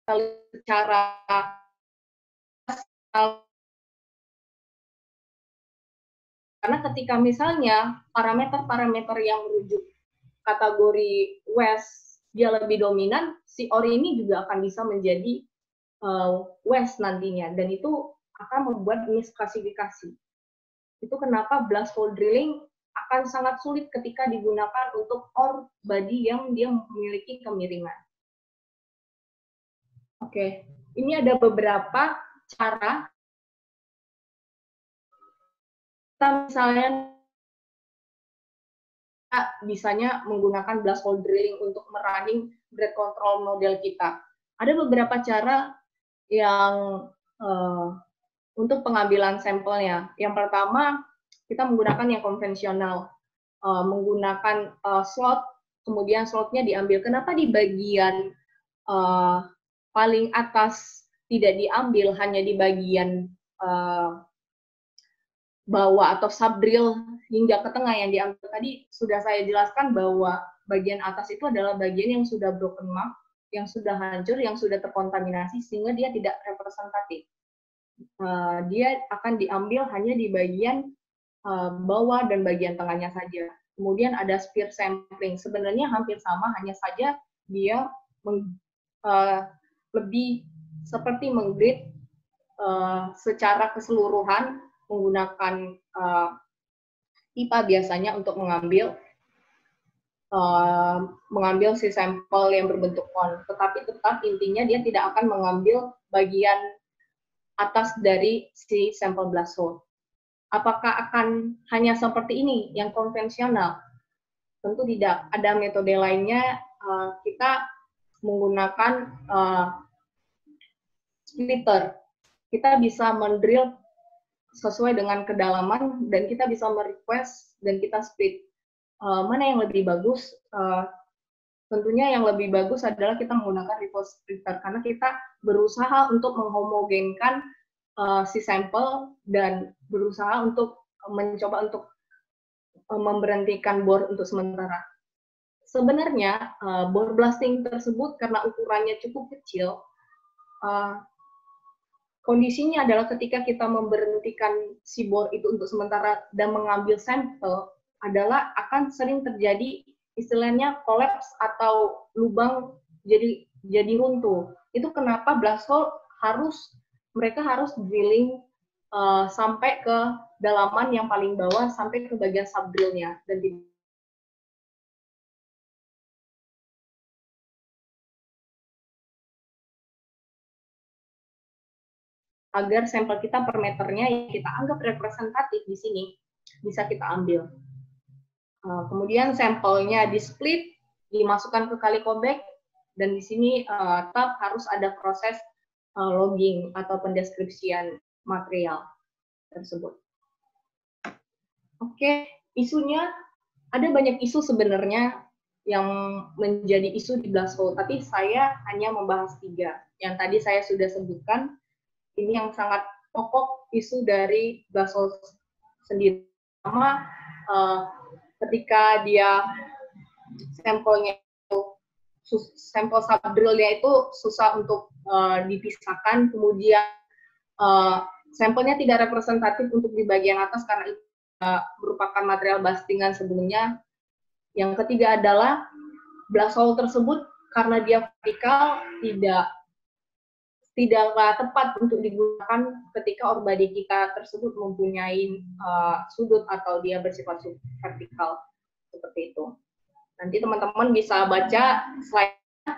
secara karena ketika misalnya parameter-parameter yang merujuk kategori West dia lebih dominan, si ori ini juga akan bisa menjadi West nantinya, dan itu akan membuat misklasifikasi. Itu kenapa blast hole drilling akan sangat sulit ketika digunakan untuk ore body yang dia memiliki kemiringan. Oke, ini ada beberapa cara kita misalnya bisanya menggunakan blast hole drilling untuk merunning grade control model kita. Ada beberapa cara yang untuk pengambilan sampelnya. Yang pertama, kita menggunakan yang konvensional, menggunakan slot, kemudian slotnya diambil. Kenapa di bagian paling atas tidak diambil, hanya di bagian bawah atau subdrill hingga ke tengah yang diambil? Tadi sudah saya jelaskan bahwa bagian atas itu adalah bagian yang sudah broken mark, yang sudah hancur, yang sudah terkontaminasi, sehingga dia tidak representatif. Dia akan diambil hanya di bagian bawah dan bagian tengahnya saja. Kemudian ada spear sampling, sebenarnya hampir sama, hanya saja dia lebih seperti menggrid secara keseluruhan menggunakan pipa biasanya untuk mengambil si sampel yang berbentuk cone. Tetapi tetap intinya dia tidak akan mengambil bagian atas dari si sampel blast hole. Apakah akan hanya seperti ini yang konvensional? Tentu tidak. Ada metode lainnya. Kita menggunakan splitter. Kita bisa mendrill sesuai dengan kedalaman, dan kita bisa merequest dan kita split. Mana yang lebih bagus? Tentunya yang lebih bagus adalah kita menggunakan reverse splitter, karena kita berusaha untuk menghomogenkan si sampel dan berusaha untuk mencoba untuk memberhentikan bor untuk sementara. Sebenarnya bore blasting tersebut karena ukurannya cukup kecil, kondisinya adalah ketika kita memberhentikan si bor itu untuk sementara dan mengambil sampel, adalah akan sering terjadi istilahnya kolaps atau lubang jadi runtuh. Itu kenapa blast hole mereka harus drilling sampai ke dalaman yang paling bawah, sampai ke bagian subdrillnya, dan agar sampel kita per meternya yang kita anggap representatif di sini bisa kita ambil. Kemudian sampelnya di split, dimasukkan ke kali cobek, dan di sini tetap harus ada proses logging atau pendeskripsian material tersebut. Oke, isunya ada banyak isu sebenarnya yang menjadi isu di blast hole, tapi saya hanya membahas 3. Yang tadi saya sudah sebutkan, ini yang sangat pokok isu dari blast hole sendiri. Pertama, ketika dia sampel subdrillnya itu susah untuk dipisahkan, kemudian sampelnya tidak representatif untuk di bagian atas karena itu merupakan material blastingan sebelumnya. Yang ketiga adalah blast hole tersebut karena dia vertikal tidaklah tepat untuk digunakan ketika ore body kita tersebut mempunyai sudut atau dia bersifat vertikal seperti itu. Nanti teman-teman bisa baca slide-nya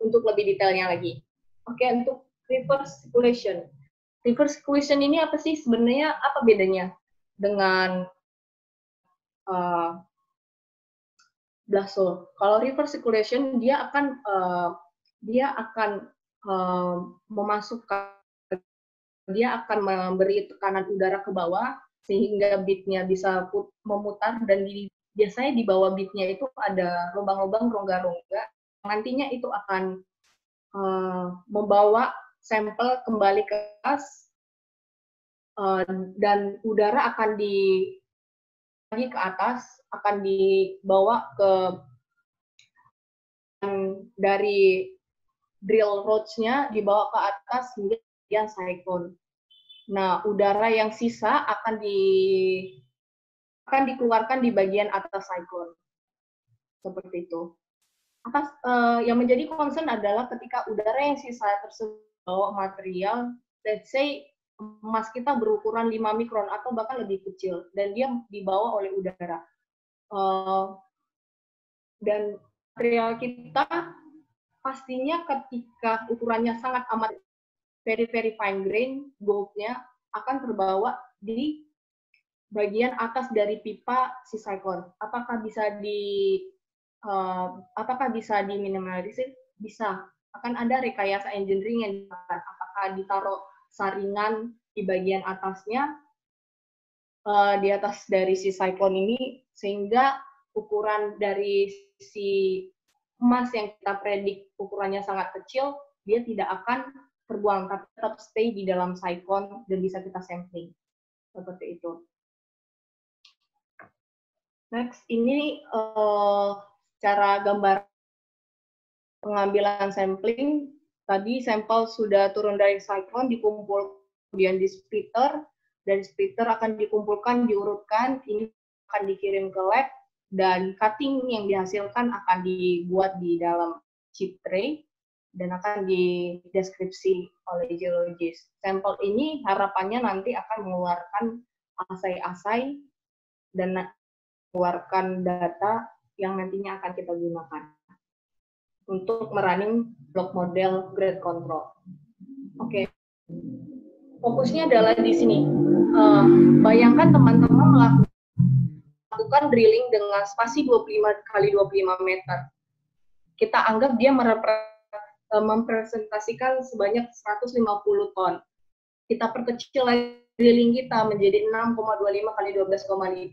untuk lebih detailnya lagi. Oke, untuk reverse circulation. Reverse circulation ini apa sih sebenarnya? Apa bedanya dengan blast hole? Kalau reverse circulation dia akan memberi tekanan udara ke bawah sehingga bitnya bisa memutar, dan biasanya di bawah bitnya itu ada lubang-lubang, rongga-rongga. Nantinya itu akan membawa sampel kembali ke atas, dan udara akan lagi ke atas, akan dibawa ke dari drill rods-nya dibawa ke atas hingga bagian siphon. Nah, udara yang sisa akan dikeluarkan di bagian atas siphon. Seperti itu. Yang menjadi concern adalah ketika udara yang sisa tersebut bawa material, let's say emas kita berukuran 5 mikron atau bahkan lebih kecil, dan dia dibawa oleh udara. Dan material kita pastinya ketika ukurannya sangat amat very fine grain, gold-nya akan terbawa di bagian atas dari pipa si siphon. Apakah bisa diminimalisir? Bisa. Akan ada rekayasa engineering yang dilakukan. Apakah ditaruh saringan di bagian atasnya, di atas dari si siphon ini, sehingga ukuran dari si emas yang kita predik ukurannya sangat kecil, dia tidak akan terbuang, tapi tetap stay di dalam siphon dan bisa kita sampling. Seperti itu. Next, ini cara gambar pengambilan sampling. Tadi sampel sudah turun dari siphon, dikumpul kemudian di splitter, dari splitter akan dikumpulkan, diurutkan, ini akan dikirim ke lab, dan cutting yang dihasilkan akan dibuat di dalam chip tray, dan akan dideskripsi oleh geologis. Sampel ini harapannya nanti akan mengeluarkan asai-asai dan mengeluarkan data yang nantinya akan kita gunakan untuk merunning block model grade control. Oke. Fokusnya adalah di sini. Bayangkan teman-teman melakukan drilling dengan spasi 25 kali 25 meter. Kita anggap dia mempresentasikan sebanyak 150 ton. Kita perkecil drilling kita menjadi 6,25 kali 12,25.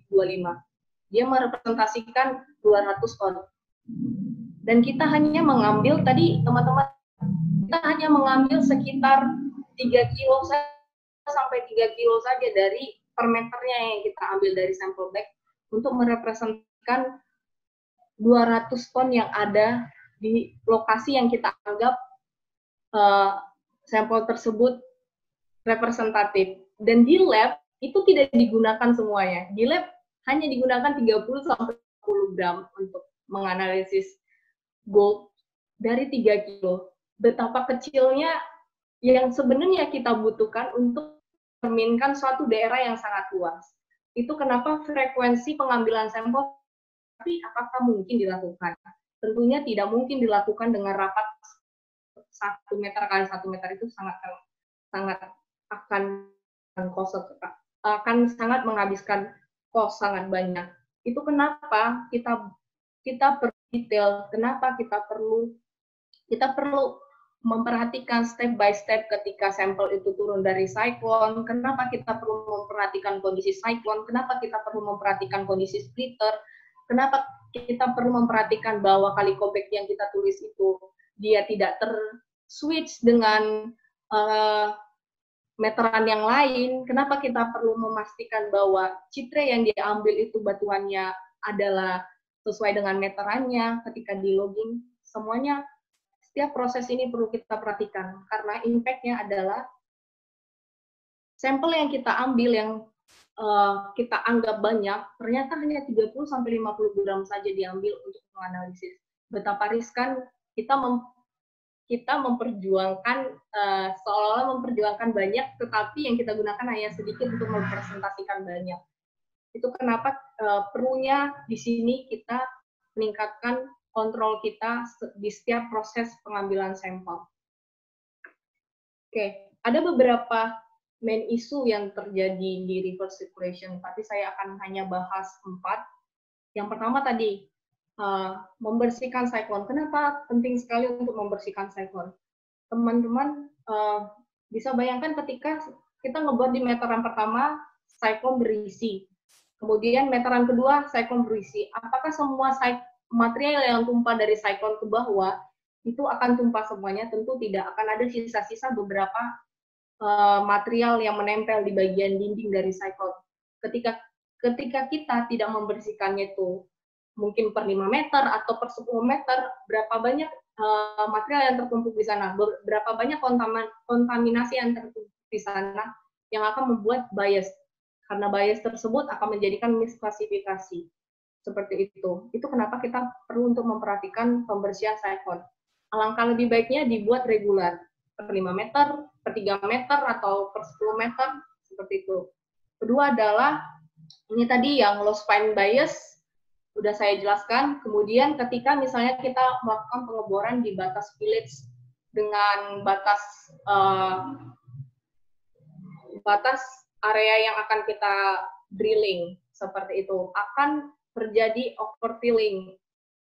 Dia merepresentasikan 200 ton. Dan kita hanya mengambil, tadi teman-teman, kita hanya mengambil sekitar 3 kilo sampai 3 kilo saja dari per meternya yang kita ambil dari sampel bag untuk merepresentasikan 200 ton yang ada di lokasi yang kita anggap sampel tersebut representatif. Dan di lab itu tidak digunakan semuanya. Di lab hanya digunakan 30 sampai 40 gram untuk menganalisis gold dari 3 kilo. Betapa kecilnya yang sebenarnya kita butuhkan untuk mencerminkan suatu daerah yang sangat luas. Itu kenapa frekuensi pengambilan sampel, tapi apakah mungkin dilakukan? Tentunya tidak mungkin dilakukan dengan rapat 1 meter kali 1 meter, itu sangat akan sangat menghabiskan cost sangat banyak. Itu kenapa kita perlu detail, kenapa kita perlu memperhatikan step by step ketika sampel itu turun dari siphon, kenapa kita perlu memperhatikan kondisi siphon, kenapa kita perlu memperhatikan kondisi splitter, kenapa kita perlu memperhatikan bahwa calico bag yang kita tulis itu dia tidak ter-switch dengan meteran yang lain, kenapa kita perlu memastikan bahwa citre yang diambil itu batuannya adalah sesuai dengan meterannya ketika di logging. Semuanya, setiap proses ini perlu kita perhatikan, karena impact-nya adalah sampel yang kita ambil yang kita anggap banyak, ternyata hanya 30-50 gram saja diambil untuk menganalisis. Betapa riskan kita memperjuangkan, seolah-olah memperjuangkan banyak, tetapi yang kita gunakan hanya sedikit untuk mempresentasikan banyak. Itu kenapa perlunya di sini kita meningkatkan kontrol kita di setiap proses pengambilan sampel. Oke, ada beberapa main isu yang terjadi di reverse circulation, tapi saya akan hanya bahas 4. Yang pertama tadi, membersihkan siphon. Kenapa penting sekali untuk membersihkan siphon? Teman-teman bisa bayangkan ketika kita ngebuat di meteran pertama, siphon berisi. Kemudian meteran kedua, siphon berisi. Apakah semua material yang tumpah dari siphon ke bawah itu akan tumpah semuanya? Tentu tidak. Akan ada sisa-sisa beberapa material yang menempel di bagian dinding dari siphon. Ketika kita tidak membersihkannya itu mungkin per 5 meter atau per 10 meter, berapa banyak material yang tertumpuk di sana, berapa banyak kontaminasi yang tertumpuk di sana yang akan membuat bias. Karena bias tersebut akan menjadikan misklasifikasi. Seperti itu. Itu kenapa kita perlu untuk memperhatikan pembersihan sifon. Alangkah lebih baiknya dibuat reguler, per 5 meter, per 3 meter, atau per 10 meter, seperti itu. Kedua adalah, ini tadi yang low span bias, sudah saya jelaskan. Kemudian ketika misalnya kita melakukan pengeboran di batas village dengan batas area yang akan kita drilling, seperti itu, akan terjadi overfilling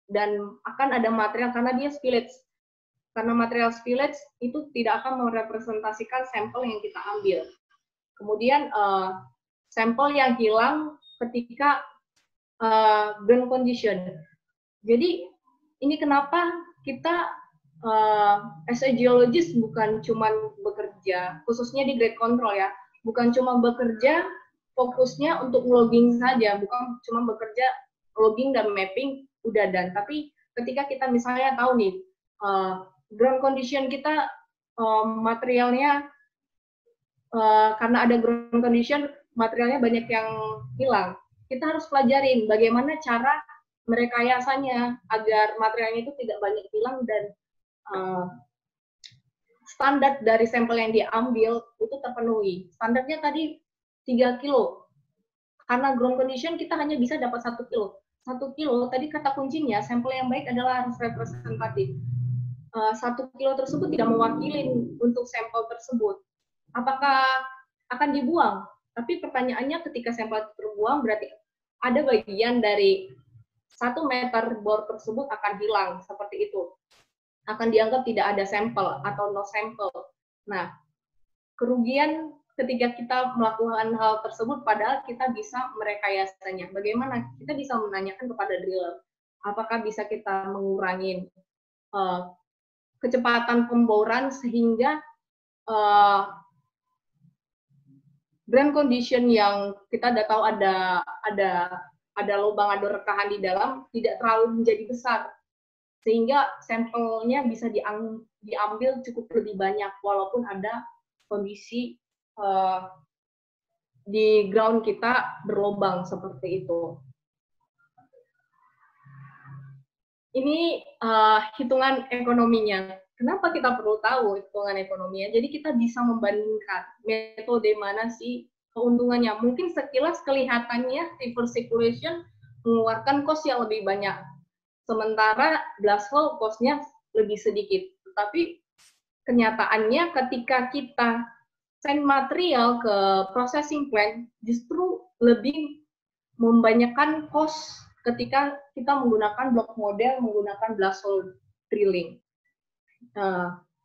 dan akan ada material karena dia spillage. Karena material spillage itu tidak akan merepresentasikan sampel yang kita ambil. Kemudian sampel yang hilang ketika ground condition. Jadi ini kenapa kita as a geologist bukan cuma bekerja, khususnya di grade control ya, bukan cuma bekerja fokusnya untuk logging saja, bukan cuma bekerja logging dan mapping udah dan, tapi ketika kita misalnya tahu nih ground condition kita materialnya karena ada ground condition materialnya banyak yang hilang, kita harus pelajarin bagaimana cara merekayasanya agar materialnya itu tidak banyak hilang dan standar dari sampel yang diambil itu terpenuhi. Standarnya tadi 3 kilo. Karena ground condition kita hanya bisa dapat 1 kilo. 1 kilo, tadi kata kuncinya, sampel yang baik adalah harus representatif. 1 kilo tersebut tidak mewakili untuk sampel tersebut. Apakah akan dibuang? Tapi pertanyaannya ketika sampel terbuang, berarti ada bagian dari 1 meter bor tersebut akan hilang, seperti itu. Akan dianggap tidak ada sampel atau no sampel. Nah, kerugian ketika kita melakukan hal tersebut, padahal kita bisa merekayasanya. Bagaimana? Kita bisa menanyakan kepada driller, apakah bisa kita mengurangi kecepatan pemboran sehingga ground condition yang kita udah tahu ada lubang, ada rekahan di dalam, tidak terlalu menjadi besar, sehingga sampelnya bisa diambil cukup lebih banyak, walaupun ada kondisi di ground kita berlubang seperti itu. Ini hitungan ekonominya. Kenapa kita perlu tahu hitungan ekonominya? Jadi kita bisa membandingkan metode mana sih keuntungannya. Mungkin sekilas kelihatannya reverse circulation mengeluarkan cost yang lebih banyak, sementara blast hole cost-nya lebih sedikit. Tetapi kenyataannya ketika kita send material ke processing plant, justru lebih membanyakkan cost ketika kita menggunakan block model, menggunakan blast hole drilling.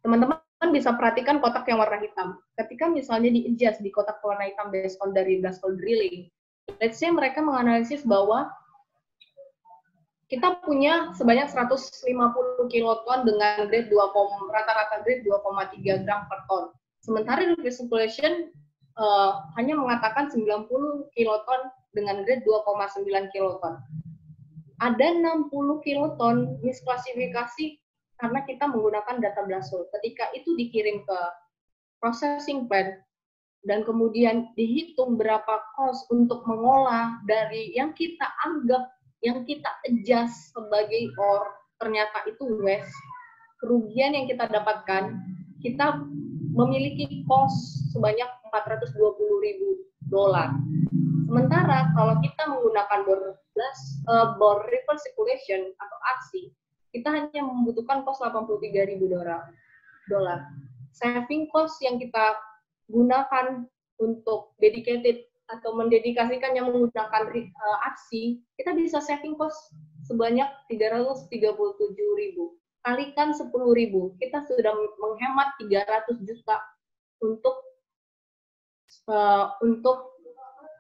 Teman-teman bisa perhatikan kotak yang warna hitam. Ketika misalnya di-adjust di kotak warna hitam based on dari blast hole drilling, let's say mereka menganalisis bahwa kita punya sebanyak 150 kiloton dengan grade rata-rata grade 2,3 gram per ton. Sementara reverse circulation hanya mengatakan 90 kiloton dengan grade 2,9 kiloton. Ada 60 kiloton misklasifikasi karena kita menggunakan data blast hole. Ketika itu dikirim ke processing plant dan kemudian dihitung berapa cost untuk mengolah dari yang kita anggap, yang kita adjust sebagai ore, ternyata itu waste, kerugian yang kita dapatkan, kita memiliki cost sebanyak $420.000. Sementara kalau kita menggunakan bor reverse circulation atau aksi, kita hanya membutuhkan cost $83.000. Saving cost yang kita gunakan untuk dedicated atau mendedikasikan yang menggunakan aksi, kita bisa saving cost sebanyak $337.000. Kalikan 10.000, kita sudah menghemat 300 juta untuk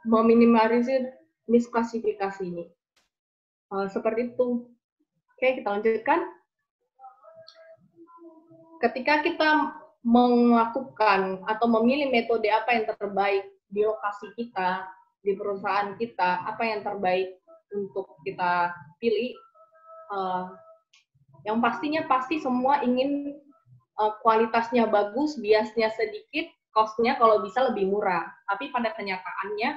meminimalisir misklasifikasi ini. Seperti itu. Oke, kita lanjutkan. Ketika kita melakukan atau memilih metode apa yang terbaik di lokasi kita, di perusahaan kita, apa yang terbaik untuk kita pilih, Yang pastinya pasti semua ingin kualitasnya bagus, biasnya sedikit, cost-nya kalau bisa lebih murah. Tapi pada kenyataannya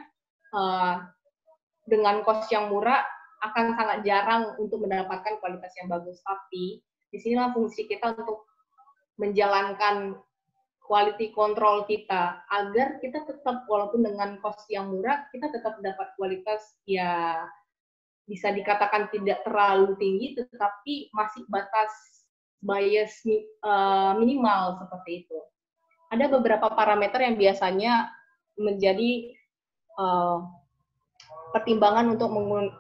dengan cost yang murah akan sangat jarang untuk mendapatkan kualitas yang bagus. Tapi disinilah fungsi kita untuk menjalankan quality control kita agar kita tetap, walaupun dengan cost yang murah, kita tetap dapat kualitas ya bisa dikatakan tidak terlalu tinggi, tetapi masih batas bias minimal seperti itu. Ada beberapa parameter yang biasanya menjadi pertimbangan untuk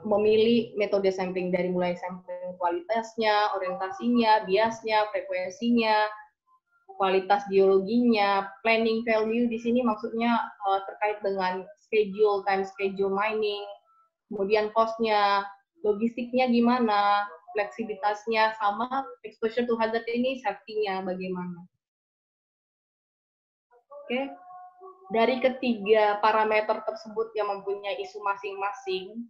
memilih metode sampling, dari mulai sampling kualitasnya, orientasinya, biasnya, frekuensinya, kualitas geologinya, planning value di sini maksudnya terkait dengan schedule, time schedule mining, kemudian cost-nya, logistiknya gimana, fleksibilitasnya, sama exposure to hazard ini safety-nya bagaimana. Oke. Dari ketiga parameter tersebut yang mempunyai isu masing-masing,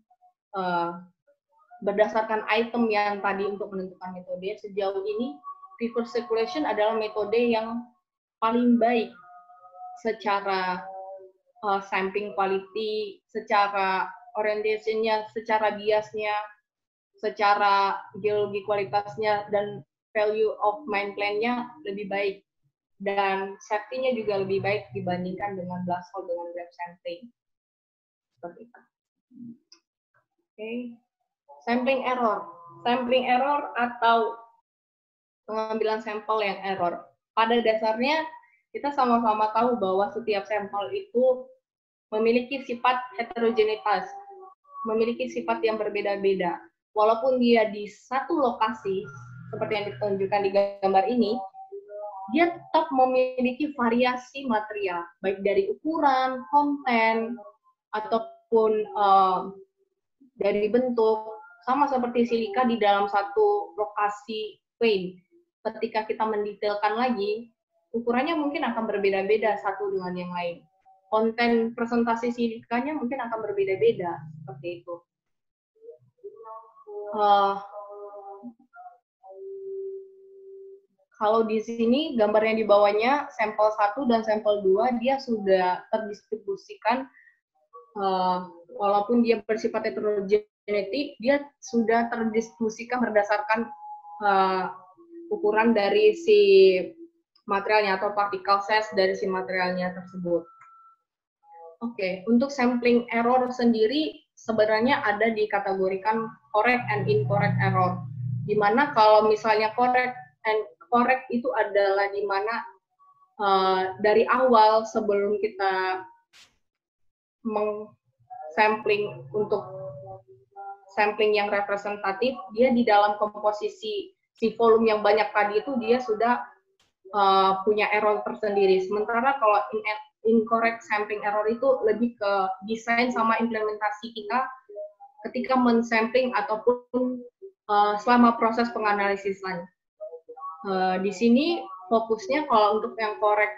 berdasarkan item yang tadi untuk menentukan metode, sejauh ini reverse circulation adalah metode yang paling baik secara sampling quality, secara orientation-nya, secara biasnya, secara geologi kualitasnya, dan value of mine plan-nya lebih baik. Dan safety-nya juga lebih baik dibandingkan dengan blast hole dengan grab sampling. Seperti itu. Oke. Sampling error. Sampling error atau pengambilan sampel yang error. Pada dasarnya, kita sama-sama tahu bahwa setiap sampel itu memiliki sifat heterogenitas, memiliki sifat yang berbeda-beda. Walaupun dia di satu lokasi, seperti yang ditunjukkan di gambar ini, dia tetap memiliki variasi material, baik dari ukuran, konten, ataupun dari bentuk, sama seperti silika di dalam satu lokasi vein. Ketika kita mendetailkan lagi, ukurannya mungkin akan berbeda-beda satu dengan yang lain. Konten presentasi silikanya mungkin akan berbeda-beda, seperti itu. Kalau di sini gambarnya di bawahnya sampel 1 dan sampel 2 dia sudah terdistribusikan, walaupun dia bersifat heterogenetik, dia sudah terdistribusikan berdasarkan ukuran dari si materialnya atau particle size dari si materialnya tersebut. Oke, untuk sampling error sendiri sebenarnya ada dikategorikan correct and incorrect error. Dimana kalau misalnya correct itu adalah di mana dari awal sebelum kita sampling untuk sampling yang representatif, dia di dalam komposisi si volume yang banyak tadi itu dia sudah punya error tersendiri. Sementara kalau incorrect sampling error itu lebih ke desain sama implementasi kita ketika men-sampling ataupun selama proses penganalisisan. Di sini fokusnya kalau untuk yang correct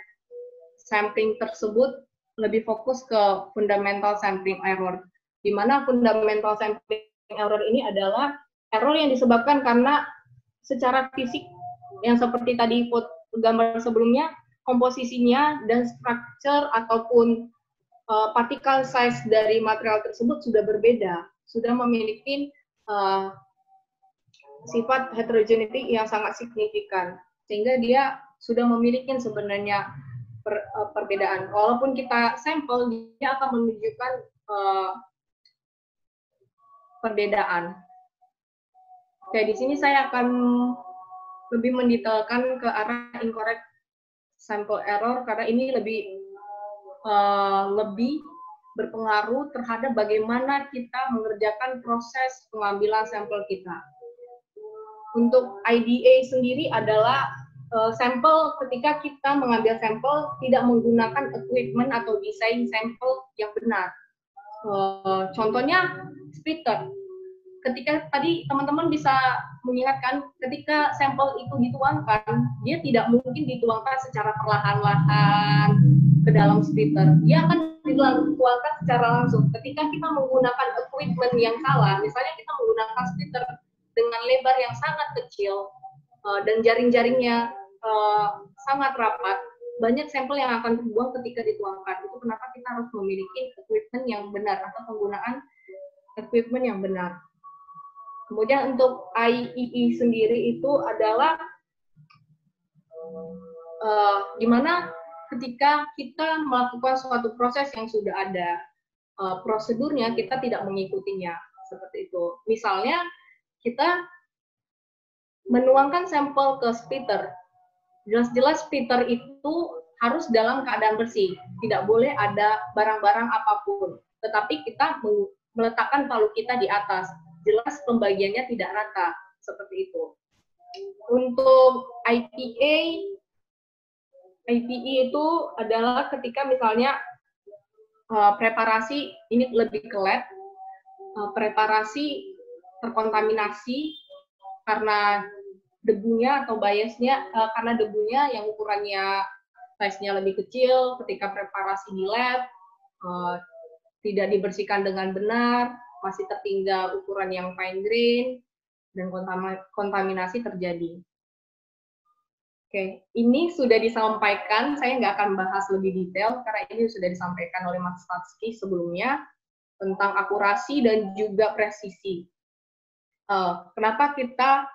sampling tersebut lebih fokus ke fundamental sampling error, di mana fundamental sampling error ini adalah error yang disebabkan karena secara fisik yang seperti tadi gambar sebelumnya, komposisinya dan structure ataupun particle size dari material tersebut sudah berbeda, sudah memiliki sifat heterogeneity yang sangat signifikan, sehingga dia sudah memiliki sebenarnya perbedaan. Walaupun kita sampel, dia akan menunjukkan perbedaan. Oke, di sini saya akan lebih mendetailkan ke arah incorrect sample error, karena ini lebih berpengaruh terhadap bagaimana kita mengerjakan proses pengambilan sampel kita. Untuk IDA sendiri adalah sampel ketika kita mengambil sampel tidak menggunakan equipment atau desain sampel yang benar. Contohnya splitter. Ketika tadi teman-teman bisa mengingatkan, ketika sampel itu dituangkan, dia tidak mungkin dituangkan secara perlahan-lahan ke dalam splitter. Dia akan dituangkan secara langsung. Ketika kita menggunakan equipment yang salah, misalnya kita menggunakan splitter dengan lebar yang sangat kecil, dan jaring-jaringnya sangat rapat, banyak sampel yang akan terbuang ketika dituangkan. Itu kenapa kita harus memiliki equipment yang benar atau penggunaan equipment yang benar. Kemudian untuk IEE sendiri itu adalah gimana ketika kita melakukan suatu proses yang sudah ada prosedurnya, kita tidak mengikutinya, seperti itu. Misalnya kita menuangkan sampel ke splitter, jelas-jelas splitter itu harus dalam keadaan bersih, tidak boleh ada barang-barang apapun, tetapi kita meletakkan palu kita di atas, jelas pembagiannya tidak rata, seperti itu. Untuk IPE itu adalah ketika misalnya preparasi ini lebih ke lab, preparasi terkontaminasi karena debunya atau biasnya, karena debunya yang ukurannya size-nya lebih kecil, ketika preparasi di lab tidak dibersihkan dengan benar, masih tertinggal ukuran yang fine grain, dan kontaminasi terjadi. Oke, ini sudah disampaikan, saya nggak akan bahas lebih detail, karena ini sudah disampaikan oleh Mas Fatski sebelumnya, tentang akurasi dan juga presisi. Kenapa kita,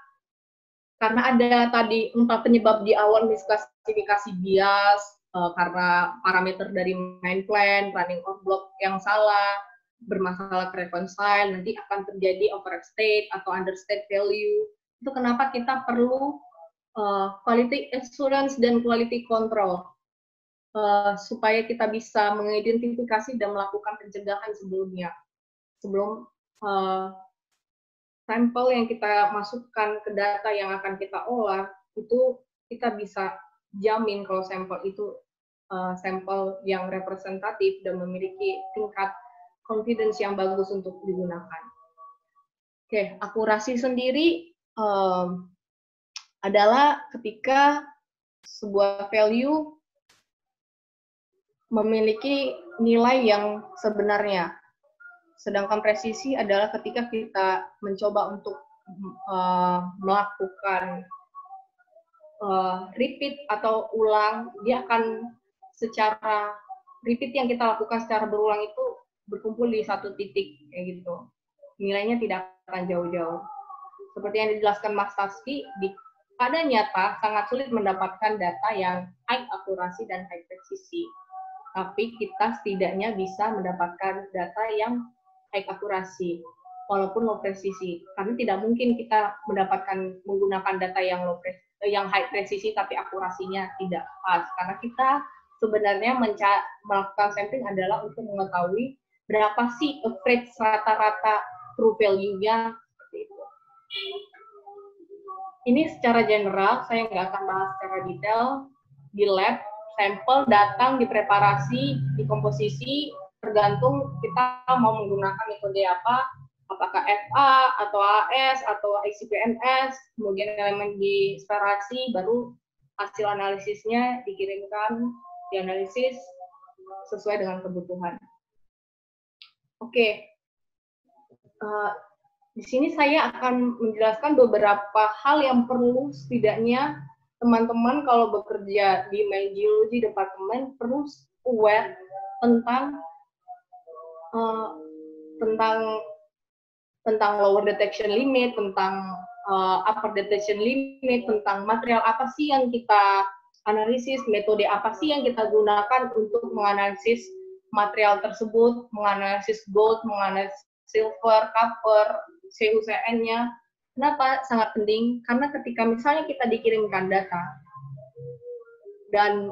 karena ada tadi 4 penyebab di awal misklasifikasi bias, karena parameter dari main plan, running off block yang salah, bermasalah reconcile, nanti akan terjadi overstate atau understate value. Itu kenapa kita perlu quality assurance dan quality control, supaya kita bisa mengidentifikasi dan melakukan pencegahan sebelumnya. Sebelum sampel yang kita masukkan ke data yang akan kita olah, itu kita bisa jamin kalau sampel itu sampel yang representatif dan memiliki tingkat confidence yang bagus untuk digunakan. Oke, akurasi sendiri adalah ketika sebuah value memiliki nilai yang sebenarnya. Sedangkan presisi adalah ketika kita mencoba untuk melakukan repeat atau ulang, dia akan secara repeat yang kita lakukan secara berulang itu berkumpul di satu titik kayak gitu. Nilainya tidak akan jauh-jauh. Seperti yang dijelaskan Mas Taski, pada nyata sangat sulit mendapatkan data yang high akurasi dan high presisi. Tapi kita setidaknya bisa mendapatkan data yang high akurasi, walaupun low presisi. Karena tidak mungkin kita menggunakan data yang high presisi tapi akurasinya tidak pas. Karena kita sebenarnya melakukan sampling adalah untuk mengetahui berapa sih average rata-rata true value-nya, seperti itu. Ini secara general, saya nggak akan bahas secara detail. Di lab, sampel datang, dipreparasi, dikomposisi, tergantung kita mau menggunakan metode apa, apakah FA, atau AS, atau ICP-MS, kemudian elemen disperasi, baru hasil analisisnya dikirimkan, dianalisis sesuai dengan kebutuhan. Oke. Di sini saya akan menjelaskan beberapa hal yang perlu setidaknya teman-teman kalau bekerja di Marine Geology Department perlu aware tentang lower detection limit, tentang upper detection limit, tentang material apa sih yang kita analisis, metode apa sih yang kita gunakan untuk menganalisis material tersebut, menganalisis gold, menganalisis silver, copper, CuCN-nya. Kenapa sangat penting? Karena ketika misalnya kita dikirimkan data, dan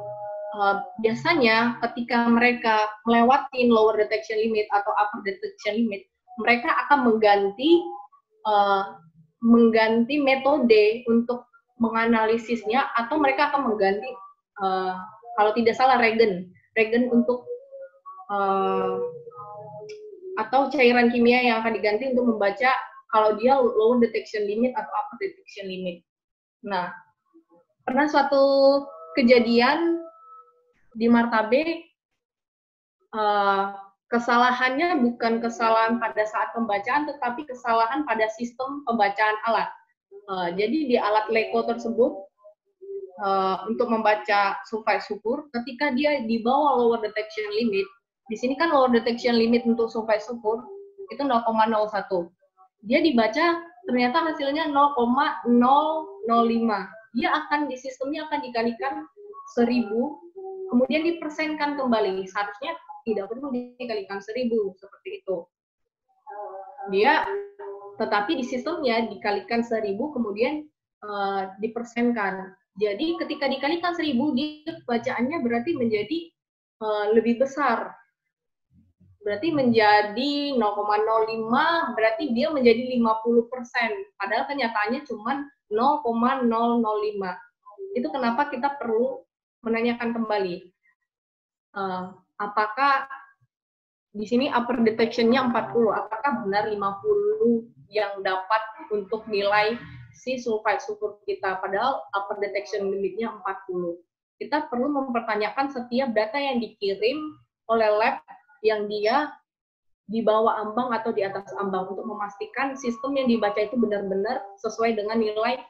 biasanya ketika mereka melewati lower detection limit atau upper detection limit, mereka akan mengganti metode untuk menganalisisnya, atau mereka akan mengganti, kalau tidak salah, reagen untuk atau cairan kimia yang akan diganti untuk membaca kalau dia low detection limit atau upper detection limit. Nah, pernah suatu kejadian di Martabe, kesalahannya bukan kesalahan pada saat pembacaan, tetapi kesalahan pada sistem pembacaan alat. Jadi di alat LECO tersebut untuk membaca sulfide sulfur, ketika dia di bawah lower detection limit, di sini kan lower detection limit untuk sulfide sulfur itu 0,01. Dia dibaca ternyata hasilnya 0,005. Dia akan di sistemnya akan dikalikan 1000, kemudian dipersenkan kembali. Seharusnya tidak perlu dikalikan 1000 seperti itu. Dia tetapi di sistemnya dikalikan 1000 kemudian dipersenkan. Jadi ketika dikalikan 1000 dia bacaannya berarti menjadi lebih besar. Berarti menjadi 0,05, berarti dia menjadi 50%. Padahal kenyataannya cuma 0,005. Itu kenapa kita perlu menanyakan kembali. Apakah di sini upper detection-nya 40, apakah benar 50 yang dapat untuk nilai si sulfide sulfur kita, padahal upper detection limit-nya 40. Kita perlu mempertanyakan setiap data yang dikirim oleh lab yang dia di bawah ambang atau di atas ambang untuk memastikan sistem yang dibaca itu benar-benar sesuai dengan nilai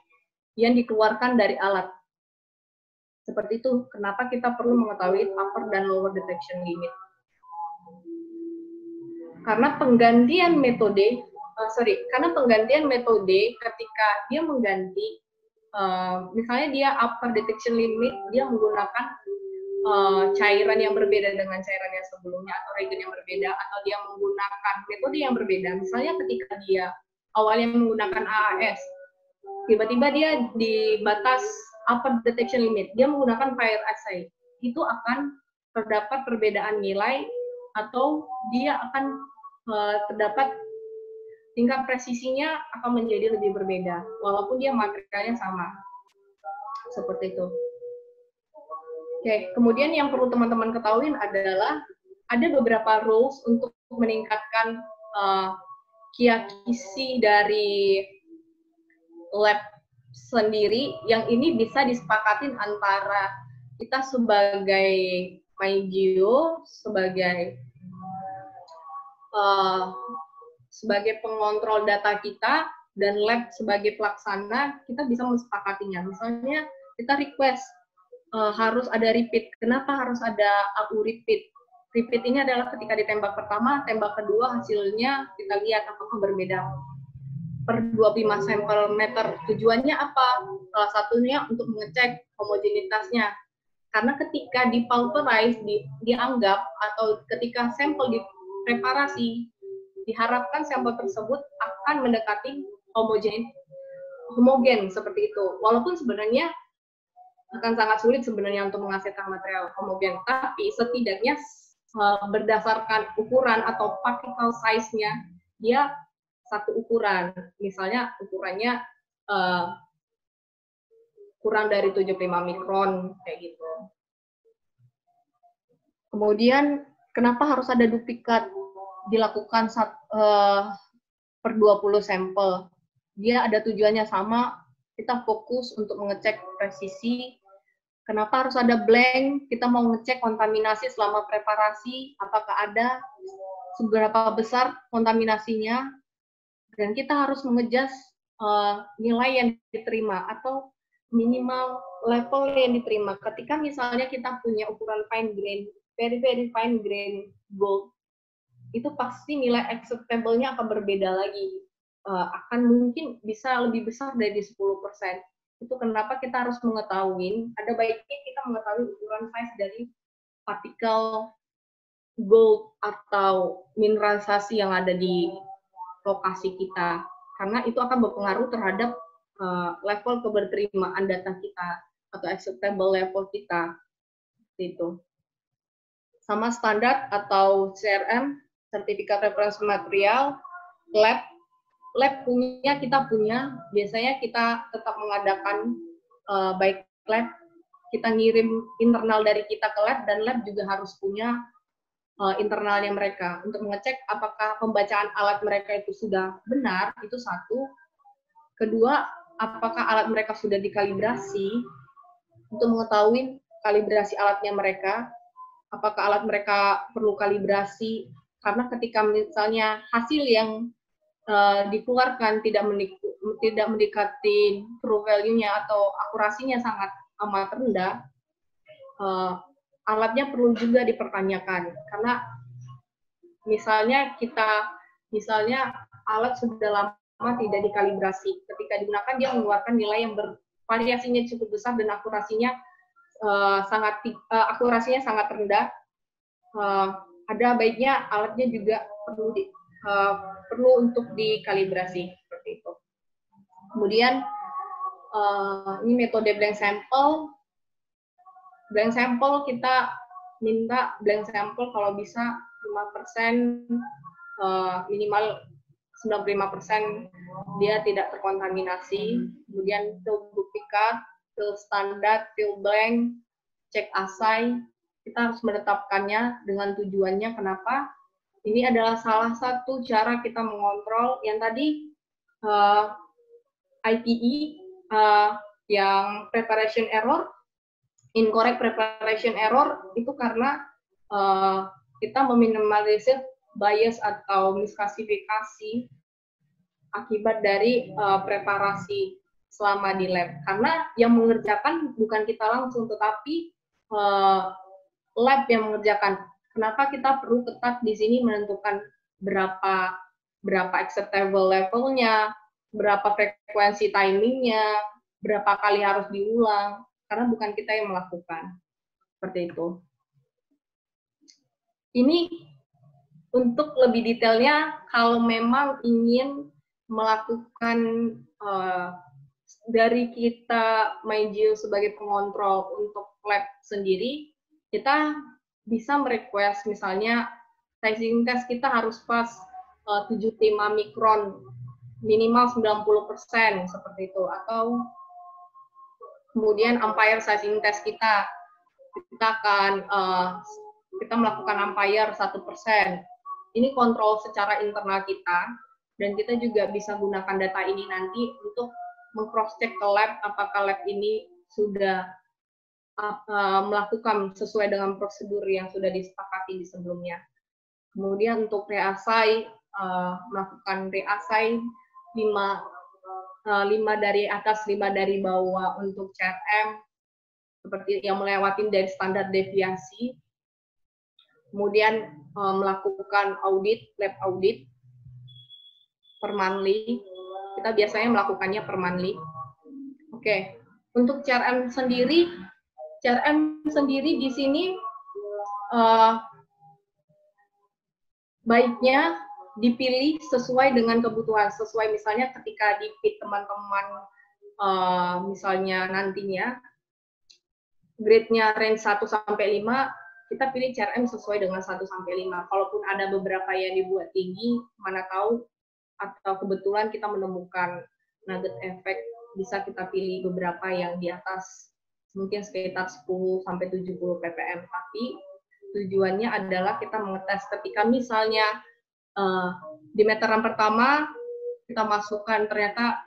yang dikeluarkan dari alat. Seperti itu, kenapa kita perlu mengetahui upper dan lower detection limit. Karena penggantian metode ketika dia mengganti, misalnya dia upper detection limit, dia menggunakan cairan yang berbeda dengan cairan yang sebelumnya, atau reagen yang berbeda, atau dia menggunakan metode yang berbeda. Misalnya ketika dia awalnya menggunakan AAS, tiba-tiba dia di batas upper detection limit, dia menggunakan fire assay, itu akan terdapat perbedaan nilai, atau dia akan terdapat tingkat presisinya akan menjadi lebih berbeda, walaupun dia materialnya sama. Seperti itu. Oke, kemudian yang perlu teman-teman ketahui adalah ada beberapa rules untuk meningkatkan kiasi dari lab sendiri, yang ini bisa disepakatin antara kita sebagai MyGeo, sebagai pengontrol data kita, dan lab sebagai pelaksana, kita bisa mensepakatinya. Misalnya kita request harus ada repeat. Kenapa harus ada AU repeat? Repeat ini adalah ketika ditembak pertama, tembak kedua hasilnya kita lihat apakah berbeda per 25 sampel meter. Tujuannya apa? Salah satunya untuk mengecek homogenitasnya. Karena ketika dipulverize, dianggap, atau ketika sampel dipreparasi, diharapkan sampel tersebut akan mendekati homogen seperti itu. Walaupun sebenarnya akan sangat sulit sebenarnya untuk menghasilkan material homogen, tapi setidaknya berdasarkan ukuran atau particle size-nya, dia satu ukuran. Misalnya ukurannya kurang dari 75 mikron, kayak gitu. Kemudian, kenapa harus ada duplikat dilakukan per 20 sampel? Dia ada tujuannya sama, kita fokus untuk mengecek presisi. Kenapa harus ada blank? Kita mau ngecek kontaminasi selama preparasi, apakah ada, seberapa besar kontaminasinya, dan kita harus mengejas nilai yang diterima atau minimal level yang diterima. Ketika misalnya kita punya ukuran fine grain, very fine grain gold, itu pasti nilai acceptable-nya akan berbeda lagi. Akan mungkin bisa lebih besar dari 10%. Itu kenapa kita harus mengetahui, ada baiknya kita mengetahui ukuran size dari partikel gold atau mineralisasi yang ada di lokasi kita. Karena itu akan berpengaruh terhadap level keberterimaan data kita atau acceptable level kita. Itu. Sama standar atau CRM, Certificate Reference Material, lab punya, kita punya, biasanya kita tetap mengadakan baik lab, kita ngirim internal dari kita ke lab, dan lab juga harus punya internalnya mereka untuk mengecek apakah pembacaan alat mereka itu sudah benar, itu satu. Kedua, apakah alat mereka sudah dikalibrasi untuk mengetahui kalibrasi alatnya mereka, apakah alat mereka perlu kalibrasi, karena ketika misalnya hasil yang dikeluarkan tidak tidak mendekati true value-nya atau akurasinya sangat amat rendah, alatnya perlu juga dipertanyakan. Karena misalnya alat sudah lama tidak dikalibrasi, ketika digunakan dia mengeluarkan nilai yang bervariasinya cukup besar dan akurasinya sangat rendah. Ada baiknya alatnya juga perlu untuk dikalibrasi seperti itu. Kemudian ini metode blank sample. Blank sample kita minta blank sample kalau bisa 5%, minimal 95% dia tidak terkontaminasi. Kemudian fill duplikat, fill standar, fill blank, cek assay. Kita harus menetapkannya dengan tujuannya. Kenapa? Ini adalah salah satu cara kita mengontrol yang tadi IPE yang preparation error, incorrect preparation error itu karena kita meminimalisir bias atau misklasifikasi akibat dari preparasi selama di lab. Karena yang mengerjakan bukan kita langsung, tetapi lab yang mengerjakan. Kenapa kita perlu ketat di sini menentukan berapa acceptable levelnya, berapa frekuensi timingnya, berapa kali harus diulang, karena bukan kita yang melakukan. Seperti itu. Ini untuk lebih detailnya, kalau memang ingin melakukan dari kita MyGeo sebagai pengontrol untuk lab sendiri, kita bisa merequest misalnya sizing test kita harus pas 75 mikron, minimal 90% seperti itu, atau kemudian ampere sizing test kita akan kita melakukan ampere 1%. Ini kontrol secara internal kita, dan kita juga bisa gunakan data ini nanti untuk meng-cross check ke lab apakah lab ini sudah melakukan sesuai dengan prosedur yang sudah disepakati di sebelumnya. Kemudian untuk reassay, melakukan reassay 5 dari atas, 5 dari bawah untuk CRM, seperti yang melewati dari standar deviasi. Kemudian melakukan audit, lab audit per monthly. Kita biasanya melakukannya per monthly. Oke, untuk CRM sendiri di sini baiknya dipilih sesuai dengan kebutuhan, sesuai misalnya ketika di fit teman-teman misalnya nantinya grade-nya range 1 sampai 5, kita pilih CRM sesuai dengan 1 sampai 5. Kalaupun ada beberapa yang dibuat tinggi, mana tahu atau kebetulan kita menemukan nugget efek, bisa kita pilih beberapa yang di atas, mungkin sekitar 10 sampai 70 ppm. Tapi tujuannya adalah kita mengetes ketika misalnya di meteran pertama kita masukkan ternyata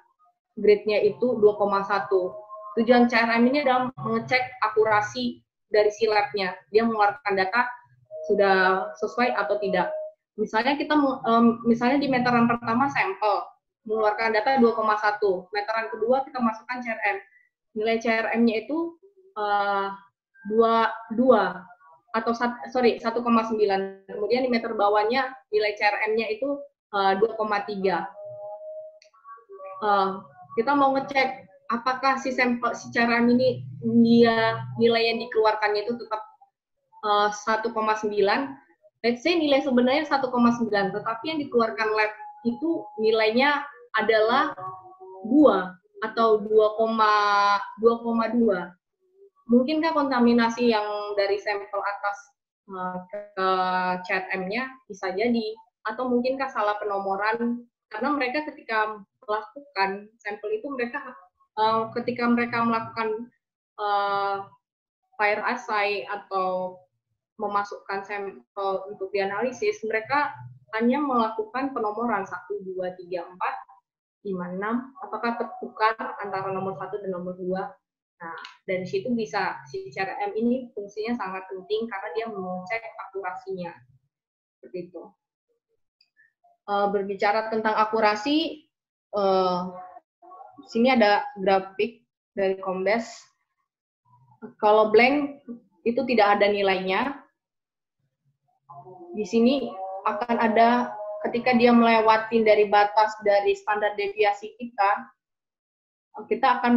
grade-nya itu 2,1. Tujuan CRM ini adalah mengecek akurasi dari si lab-nya. Dia mengeluarkan data sudah sesuai atau tidak. Misalnya kita misalnya di meteran pertama sampel mengeluarkan data 2,1. Meteran kedua kita masukkan CRM. Nilai CRM-nya itu 2 atau 1,9. Kemudian di meter bawahnya nilai CRM-nya itu 2,3. Kita mau ngecek apakah si CRM ini nilai yang dikeluarkannya itu tetap 1,9. Let's say nilai sebenarnya 1,9, tetapi yang dikeluarkan lab itu nilainya adalah 2 atau 2,2. Mungkinkah kontaminasi yang dari sampel atas ke CRM-nya? Bisa jadi. Atau mungkinkah salah penomoran? Karena mereka ketika melakukan sampel itu, ketika mereka melakukan fire assay atau memasukkan sampel untuk dianalisis, mereka hanya melakukan penomoran 1, 2, 3, 4, 5, 6, apakah tertukar antara nomor 1 dan nomor 2. Nah, dari situ bisa, si CRM ini fungsinya sangat penting karena dia mengecek akurasinya. Seperti itu. Berbicara tentang akurasi, sini ada grafik dari Kombes. Kalau blank itu tidak ada nilainya. Di sini akan ada ketika dia melewati dari batas dari standar deviasi kita akan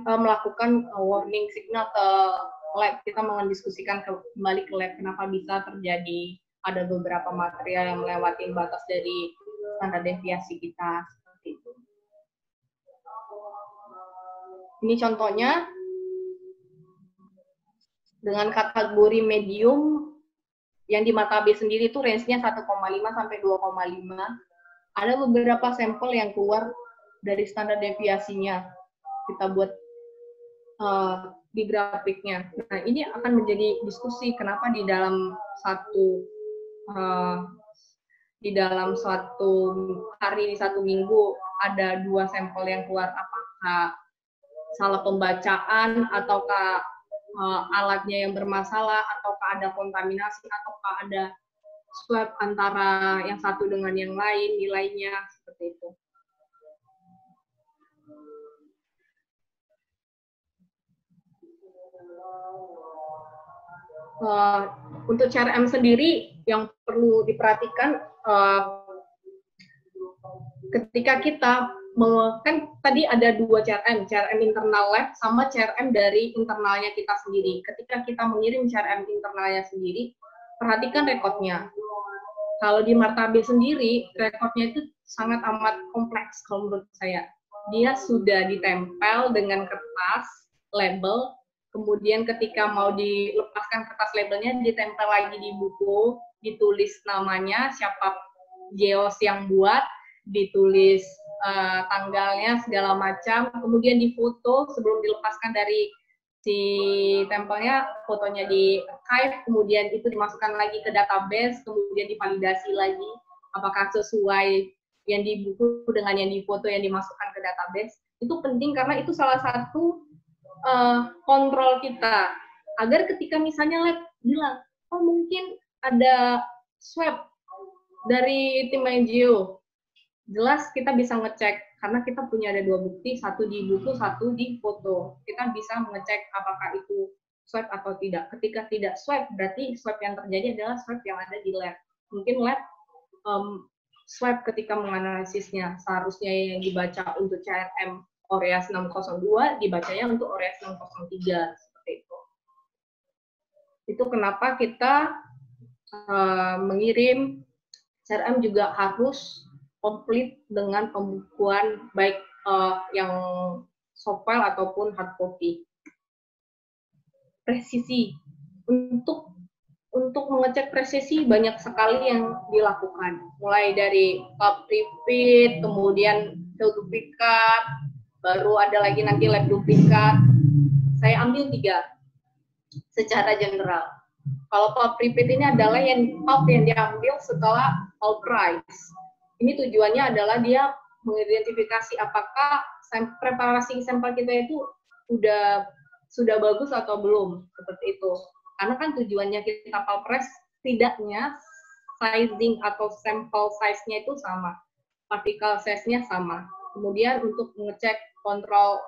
melakukan warning signal ke lab. Kita mendiskusikan kembali ke lab kenapa bisa terjadi ada beberapa material yang melewati batas dari standar deviasi kita. Seperti itu. Ini contohnya dengan kategori medium yang di mata B sendiri itu range-nya 1,5 sampai 2,5. Ada beberapa sampel yang keluar dari standar deviasinya. Kita buat di grafiknya. Nah, ini akan menjadi diskusi kenapa di dalam satu hari, satu minggu ada 2 sampel yang keluar. Apakah salah pembacaan, ataukah alatnya yang bermasalah, ataukah ada kontaminasi, ataukah ada swab antara yang satu dengan yang lain, nilainya seperti itu. Untuk CRM sendiri yang perlu diperhatikan ketika kita kan tadi ada 2 CRM internal lab sama CRM dari internalnya kita sendiri. Ketika kita mengirim CRM internalnya sendiri, perhatikan rekodnya. Kalau di Marta B sendiri, rekodnya itu sangat amat kompleks kalau menurut saya. Dia sudah ditempel dengan kertas, label, kemudian ketika mau dilepaskan kertas labelnya, ditempel lagi di buku, ditulis namanya, siapa geos yang buat, ditulis tanggalnya, segala macam, kemudian difoto sebelum dilepaskan dari si tempelnya, fotonya di archive, kemudian itu dimasukkan lagi ke database, kemudian divalidasi lagi, apakah sesuai yang di buku dengan yang di foto yang dimasukkan ke database. Itu penting karena itu salah satu kontrol kita, agar ketika misalnya lab bilang, oh mungkin ada swab dari tim Mangio, jelas kita bisa ngecek, karena kita punya ada 2 bukti, satu di buku, satu di foto. Kita bisa mengecek apakah itu swab atau tidak. Ketika tidak swab, berarti swab yang terjadi adalah swab yang ada di lab. Mungkin lab swab ketika menganalisisnya, seharusnya yang dibaca untuk CRM Oreas 602, dibacanya untuk Oreas 603, seperti itu. Itu kenapa kita mengirim CRM juga harus komplit dengan pembukuan baik yang soft file ataupun hard copy. Presisi. Untuk mengecek presisi banyak sekali yang dilakukan. Mulai dari lab repeat, kemudian field duplikat, baru ada lagi nanti lab duplikat. Saya ambil 3 secara general. Kalau pulp repeat ini adalah pulp yang diambil setelah pulp rise. Ini tujuannya adalah dia mengidentifikasi apakah preparasi sampel kita itu sudah bagus atau belum, seperti itu. Karena kan tujuannya kita pulp rise, tidaknya sizing atau sampel size-nya itu sama, particle size-nya sama. Kemudian untuk mengecek kontrol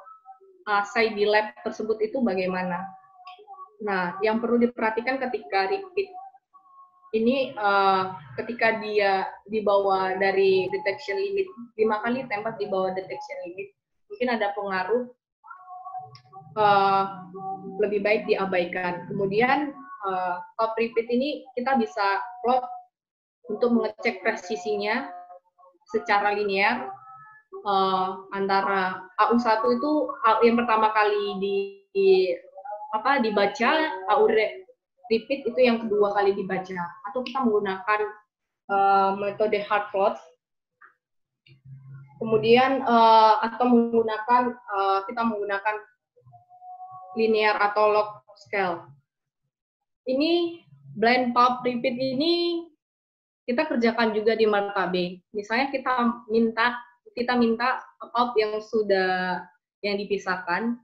assay di lab tersebut itu bagaimana. Nah, yang perlu diperhatikan ketika repeat ini, ketika dia dibawa dari detection limit 5 kali tempat di bawah detection limit, mungkin ada pengaruh lebih baik diabaikan. Kemudian pulp repeat ini kita bisa plot untuk mengecek presisinya secara linear antara AU1 itu yang pertama kali dibaca, AU repeat itu yang kedua kali dibaca, atau kita menggunakan metode hard plot, kemudian atau kita menggunakan linear atau log scale. Ini blind pulp repeat ini kita kerjakan juga di Marta B. Misalnya kita minta pulp yang dipisahkan,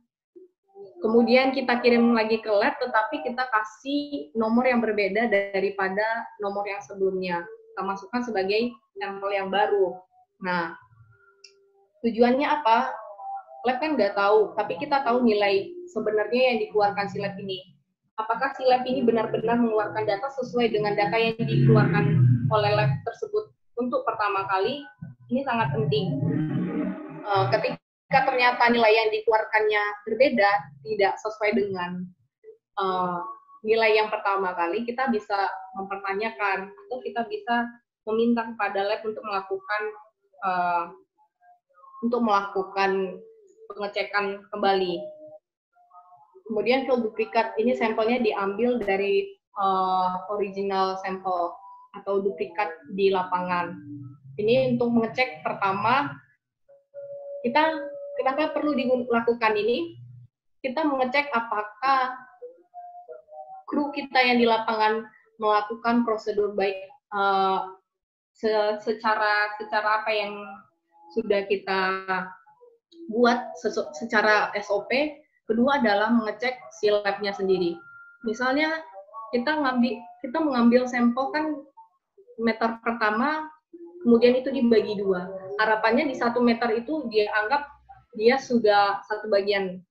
kemudian kita kirim lagi ke lab, tetapi kita kasih nomor yang berbeda daripada nomor yang sebelumnya. Kita masukkan sebagai sampel yang baru. Nah, tujuannya apa? lab kan nggak tahu, tapi kita tahu nilai sebenarnya yang dikeluarkan si lab ini. Apakah si lab ini benar-benar mengeluarkan data sesuai dengan data yang dikeluarkan oleh lab tersebut untuk pertama kali? Ini sangat penting. Ketika ternyata nilai yang dikeluarkannya berbeda, tidak sesuai dengan nilai yang pertama kali, kita bisa mempertanyakan atau kita bisa meminta kepada lab untuk melakukan pengecekan kembali. Kemudian field duplikat ini sampelnya diambil dari original sampel atau duplikat di lapangan. Ini untuk mengecek pertama, kenapa perlu dilakukan ini? Kita mengecek apakah kru kita yang di lapangan melakukan prosedur baik secara apa yang sudah kita buat secara SOP. Kedua adalah mengecek si lab-nya sendiri. Misalnya kita mengambil sampel kan meter pertama, kemudian itu dibagi 2. Harapannya di 1 meter itu dia anggap dia sudah satu bagian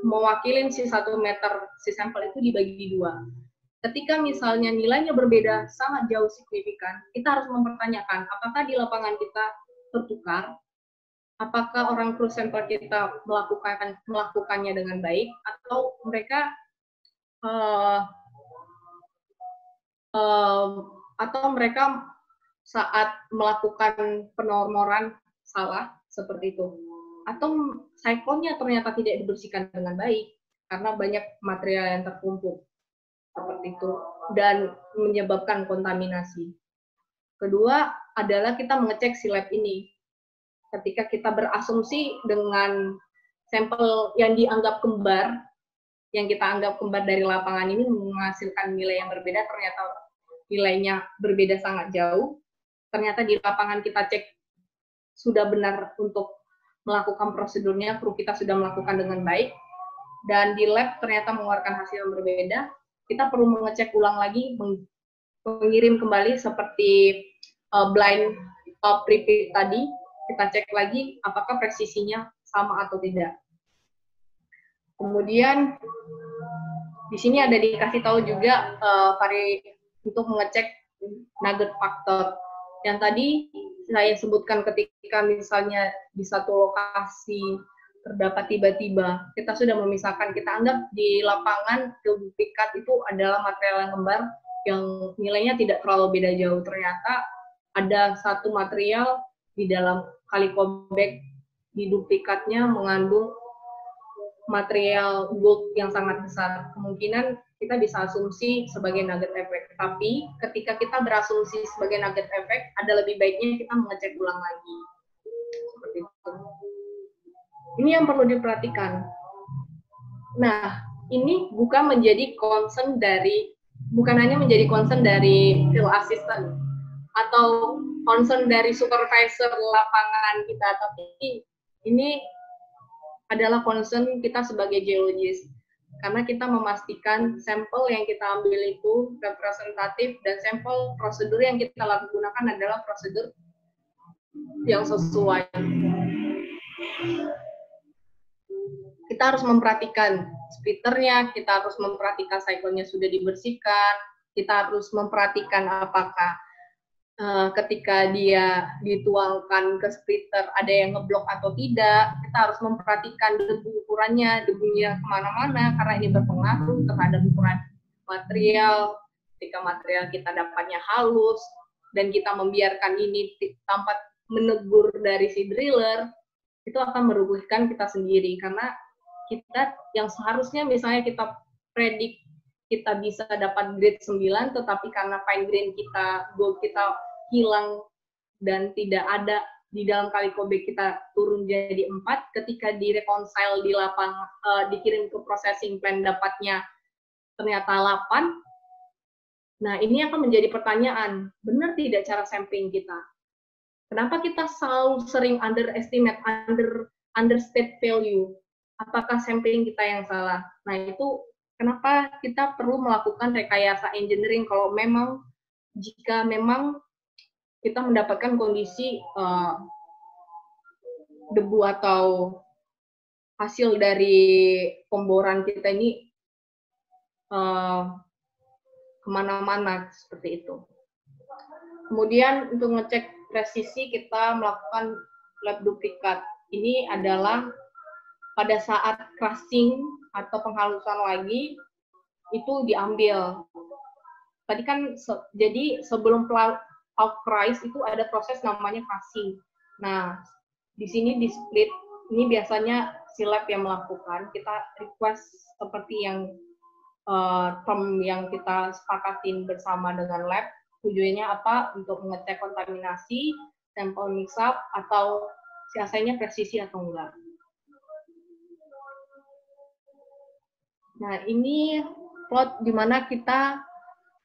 mewakilin si 1 meter si sampel itu dibagi 2. Ketika misalnya nilainya berbeda sangat jauh signifikan, kita harus mempertanyakan apakah di lapangan kita tertukar, apakah orang kru sampel kita melakukannya dengan baik, atau mereka saat melakukan penormoran salah seperti itu, atau siklonnya ternyata tidak dibersihkan dengan baik karena banyak material yang terkumpul seperti itu dan menyebabkan kontaminasi. Kedua adalah kita mengecek si lab ini. Ketika kita berasumsi dengan sampel yang dianggap kembar, yang kita anggap kembar dari lapangan ini menghasilkan nilai yang berbeda, ternyata nilainya berbeda sangat jauh. Ternyata di lapangan kita cek sudah benar untuk melakukan prosedurnya, kru kita sudah melakukan dengan baik, dan di lab ternyata mengeluarkan hasil yang berbeda, kita perlu mengecek ulang lagi, mengirim kembali seperti blind repeat tadi, kita cek lagi apakah presisinya sama atau tidak. Kemudian di sini ada dikasih tahu juga untuk mengecek nugget factor. Yang tadi saya sebutkan ketika misalnya di satu lokasi terdapat tiba-tiba, kita sudah memisahkan, kita anggap di lapangan duplikat itu adalah material yang kembar yang nilainya tidak terlalu beda jauh. Ternyata ada satu material di dalam kalikobag di duplikatnya mengandung material gold yang sangat besar. Kemungkinan kita bisa asumsi sebagai nugget effect. Tapi ketika kita berasumsi sebagai nugget effect, ada lebih baiknya kita mengecek ulang lagi. Seperti itu. Ini yang perlu diperhatikan. Nah, ini bukan hanya menjadi concern dari field assistant atau concern dari supervisor lapangan kita, tapi ini adalah concern kita sebagai geologis, karena kita memastikan sampel yang kita ambil itu representatif dan sampel prosedur yang kita gunakan adalah prosedur yang sesuai. Kita harus memperhatikan splitternya, kita harus memperhatikan cycle-nya sudah dibersihkan, kita harus memperhatikan apakah ketika dia dituangkan ke splitter ada yang ngeblok atau tidak. Kita harus memperhatikan debu ukurannya, debunya kemana-mana, karena ini berpengaruh terhadap ukuran material. Ketika material kita dapatnya halus dan kita membiarkan ini tanpa menegur dari si driller, itu akan merugikan kita sendiri, karena kita yang seharusnya misalnya kita predik kita bisa dapat grade 9, tetapi karena fine grain kita, gold kita hilang dan tidak ada di dalam kalikobag kita turun jadi 4, ketika direconcile di lapangan, dikirim ke processing plant dapatnya ternyata 8. Nah, ini akan menjadi pertanyaan, benar tidak cara sampling kita? Kenapa kita selalu sering underestimate, understate value? Apakah sampling kita yang salah? Nah, itu kenapa kita perlu melakukan rekayasa engineering kalau jika memang kita mendapatkan kondisi debu atau hasil dari pemboran kita ini kemana-mana seperti itu. Kemudian untuk ngecek presisi kita melakukan lab duplikat. Ini adalah pada saat crushing atau penghalusan lagi itu diambil. Tadi kan jadi sebelum pulverize itu ada proses namanya crushing. Nah, di sini di split ini biasanya si lab yang melakukan. Kita request seperti yang term yang kita sepakatin bersama dengan lab. Tujuannya apa? Untuk mengecek kontaminasi, sampel mix up, atau si asainya presisi atau enggak. Nah, ini plot di mana kita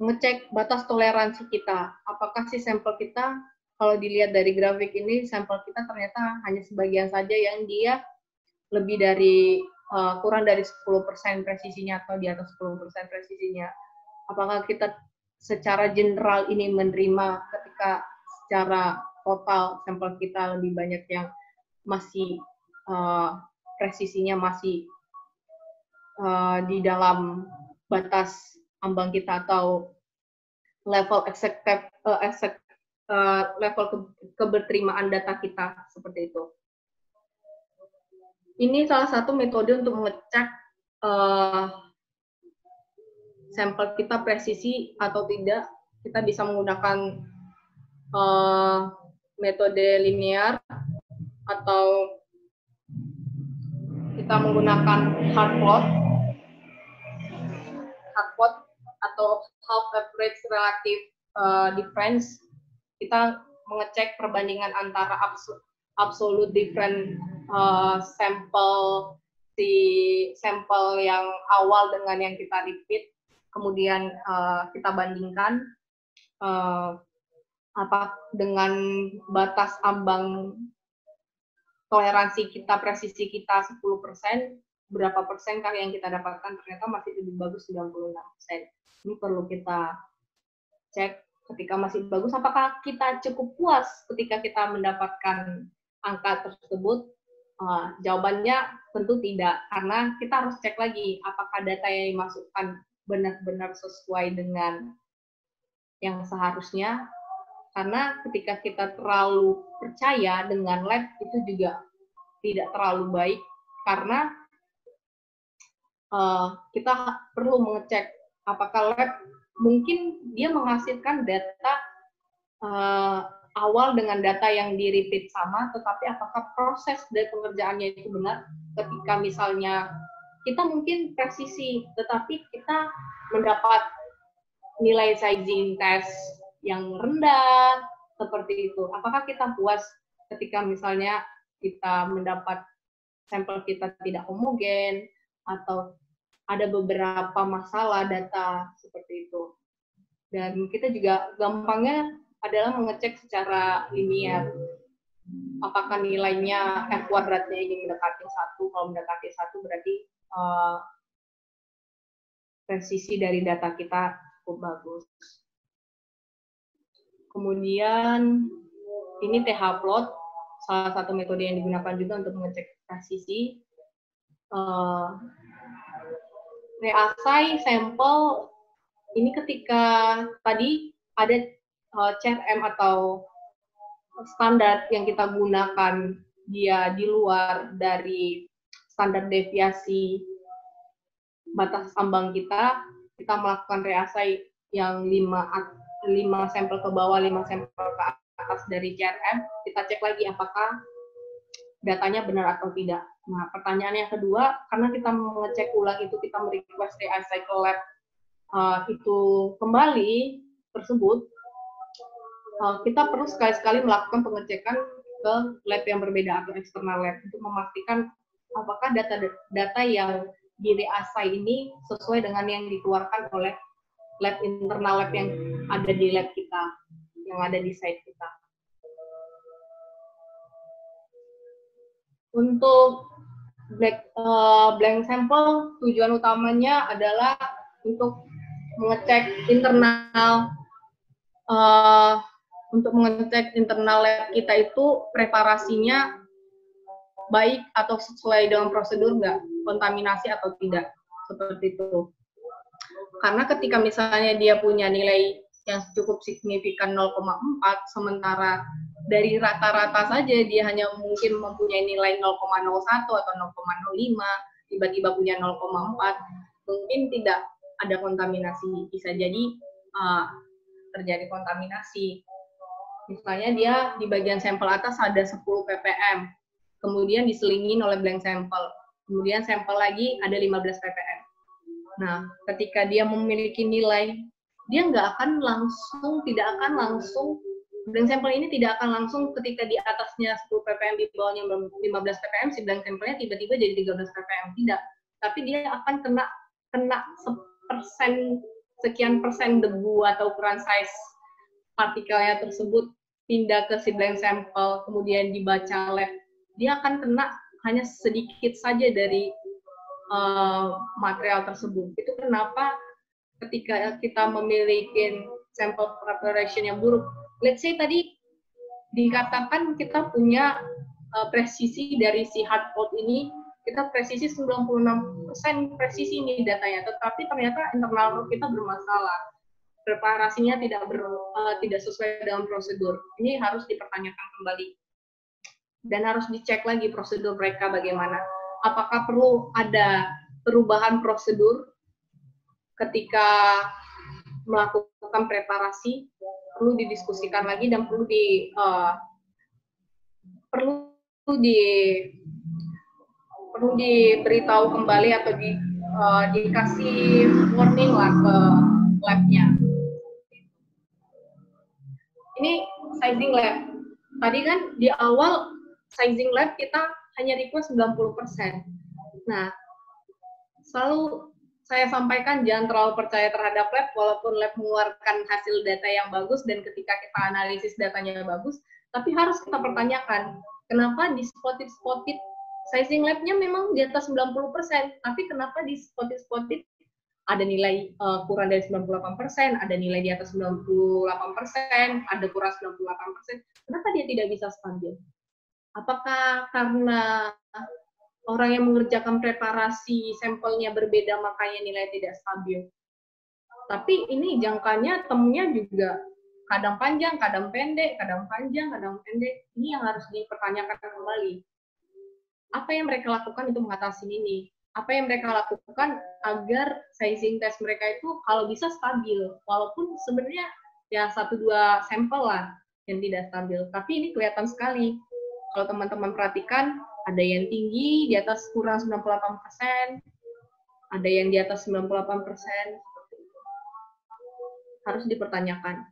ngecek batas toleransi kita. Apakah si sampel kita, kalau dilihat dari grafik ini, sampel kita ternyata hanya sebagian saja yang dia lebih dari kurang dari 10% presisinya atau di atas 10% presisinya. Apakah kita secara general ini menerima ketika secara total sampel kita lebih banyak yang masih presisinya masih di dalam batas ambang kita atau level level keberterimaan data kita seperti itu. Ini salah satu metode untuk mengecek sampel kita presisi atau tidak. Kita bisa menggunakan metode linear atau kita menggunakan hard plot atau half average relative difference. Kita mengecek perbandingan antara absolute different sampel yang awal dengan yang kita repeat, kemudian kita bandingkan apa dengan batas ambang toleransi kita, presisi kita 10%, berapa persenkah yang kita dapatkan, ternyata masih lebih bagus 96%. Ini perlu kita cek ketika masih bagus, apakah kita cukup puas ketika kita mendapatkan angka tersebut. Jawabannya tentu tidak, karena kita harus cek lagi apakah data yang dimasukkan benar-benar sesuai dengan yang seharusnya. Karena ketika kita terlalu percaya dengan lab itu juga tidak terlalu baik, karena kita perlu mengecek apakah lab mungkin dia menghasilkan data awal dengan data yang di-repeat sama, tetapi apakah proses dari pengerjaannya itu benar. Ketika misalnya kita mungkin presisi, tetapi kita mendapat nilai sizing test yang rendah, seperti itu. Apakah kita puas ketika misalnya kita mendapat sampel kita tidak homogen, atau ada beberapa masalah data seperti itu. Dan kita juga gampangnya adalah mengecek secara linear. Apakah nilainya R kuadratnya ini mendekati 1, kalau mendekati 1 berarti presisi dari data kita cukup bagus. Kemudian ini TH plot, salah satu metode yang digunakan juga untuk mengecek presisi. Reassay sampel ini ketika tadi ada CRM atau standar yang kita gunakan dia di luar dari standar deviasi batas ambang kita melakukan reassay yang 5 sampel ke bawah, 5 sampel ke atas dari CRM, kita cek lagi apakah datanya benar atau tidak. Nah, pertanyaan yang kedua, karena kita mengecek ulang itu, kita merequest reassay ke lab itu kembali tersebut, kita perlu sekali-sekali melakukan pengecekan ke lab yang berbeda atau eksternal lab untuk memastikan apakah data yang di reassay ini sesuai dengan yang dikeluarkan oleh lab internal lab yang ada di lab kita, yang ada di site kita. Untuk blank sample, tujuan utamanya adalah untuk mengecek internal lab kita itu preparasinya baik atau sesuai dengan prosedur nggak, kontaminasi atau tidak, seperti itu. Karena ketika misalnya dia punya nilai yang cukup signifikan 0,4, sementara dari rata-rata saja dia hanya mungkin mempunyai nilai 0,01 atau 0,05, tiba-tiba punya 0,4, mungkin tidak ada kontaminasi, bisa jadi terjadi kontaminasi. Misalnya dia di bagian sampel atas ada 10 ppm, kemudian diselingin oleh blank sampel, kemudian sampel lagi ada 15 ppm. Nah, ketika dia memiliki nilai, dia tidak akan langsung, blank sampel ini tidak akan langsung ketika di atasnya 10 ppm, di bawahnya 15 ppm, si blank sampelnya tiba-tiba jadi 13 ppm, tidak. Tapi dia akan kena sekian persen debu atau ukuran size partikelnya tersebut pindah ke si blank sampel, kemudian dibaca lab, dia akan kena hanya sedikit saja dari material tersebut. Itu kenapa ketika kita memiliki sample preparation yang buruk, let's say tadi dikatakan kita punya presisi dari si hard code ini, kita presisi 96% presisi ini datanya, tetapi ternyata internal kita bermasalah, preparasinya tidak sesuai dengan prosedur. Ini harus dipertanyakan kembali dan harus dicek lagi prosedur mereka bagaimana. Apakah perlu ada perubahan prosedur ketika melakukan preparasi, perlu didiskusikan lagi dan perlu diberitahu kembali atau dikasih warning lah ke labnya. Ini sizing lab. Tadi kan di awal sizing lab kita hanya request 90%. Nah, selalu saya sampaikan jangan terlalu percaya terhadap lab, walaupun lab mengeluarkan hasil data yang bagus dan ketika kita analisis datanya bagus, tapi harus kita pertanyakan, kenapa di spotted sizing labnya memang di atas 90%, tapi kenapa di spotted ada nilai kurang dari 98%, ada nilai di atas 98%, ada kurang 98%, kenapa dia tidak bisa stabil? Apakah karena orang yang mengerjakan preparasi sampelnya berbeda makanya nilai tidak stabil? Tapi ini jangkanya temunya juga kadang panjang, kadang pendek, kadang panjang, kadang pendek. Ini yang harus dipertanyakan kembali. Apa yang mereka lakukan untuk mengatasi ini? Apa yang mereka lakukan agar sizing test mereka itu kalau bisa stabil, walaupun sebenarnya ya 1-2 sampel lah yang tidak stabil. Tapi ini kelihatan sekali. Kalau teman-teman perhatikan, ada yang tinggi, di atas kurang 98%, ada yang di atas 98%, harus dipertanyakan.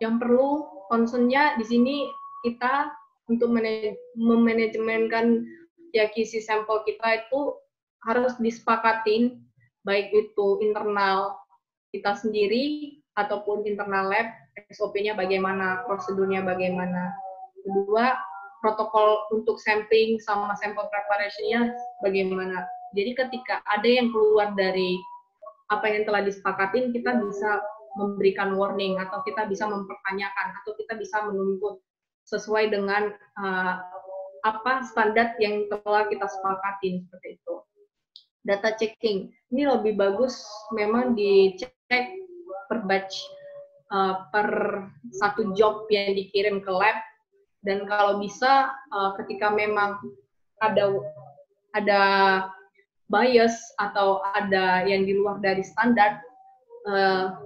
Yang perlu concern-nya di sini kita untuk memanajemenkan kiasi sampel kita itu harus disepakatin, baik itu internal kita sendiri ataupun internal lab, SOP-nya bagaimana, prosedurnya bagaimana. Kedua, protokol untuk sampling sama sample preparation-nya bagaimana. Jadi ketika ada yang keluar dari apa yang telah disepakatin, kita bisa memberikan warning, atau kita bisa mempertanyakan, atau kita bisa menuntut sesuai dengan apa standar yang telah kita sepakatin, seperti itu. Data checking, ini lebih bagus memang dicek per batch, per satu job yang dikirim ke lab, dan kalau bisa ketika memang ada bias atau ada yang di luar dari standar,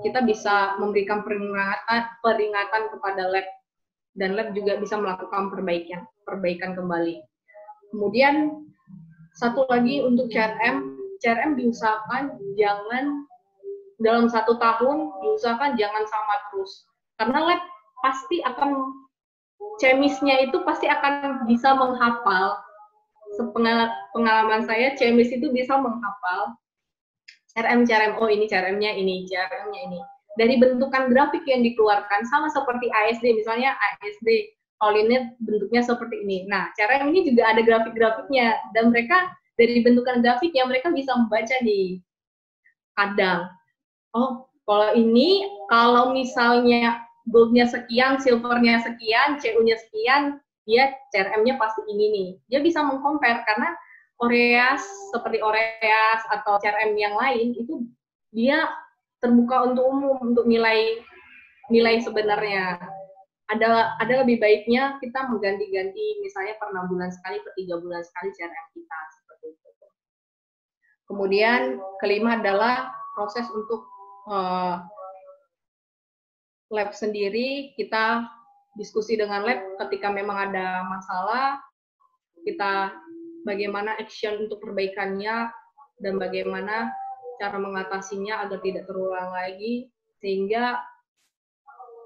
kita bisa memberikan peringatan kepada lab, dan lab juga bisa melakukan perbaikan kembali. Kemudian satu lagi untuk CRM diusahakan jangan dalam 1 tahun, diusahakan jangan sama terus. Karena lab pasti akan, chemisnya itu pasti akan bisa menghafal. Pengalaman saya, chemis itu bisa menghafal CRM, oh ini CRM-nya ini, CRM-nya ini. Dari bentukan grafik yang dikeluarkan, sama seperti ASD, misalnya ASD, Pauline bentuknya seperti ini. Nah, CRM ini juga ada grafik-grafiknya, dan mereka dari bentukan grafiknya, mereka bisa membaca nih, kadang, oh, kalau ini, kalau misalnya gold-nya sekian, silver-nya sekian, CU-nya sekian, dia CRM-nya pasti ini nih. Dia bisa mengcompare karena Oreas seperti Oreas atau CRM yang lain itu dia terbuka untuk umum untuk nilai sebenarnya. Ada lebih baiknya kita mengganti-ganti misalnya per 6 bulan sekali, per 3 bulan sekali CRM kita seperti itu. Kemudian kelima adalah proses untuk lab sendiri. Kita diskusi dengan lab ketika memang ada masalah, kita bagaimana action untuk perbaikannya dan bagaimana cara mengatasinya agar tidak terulang lagi, sehingga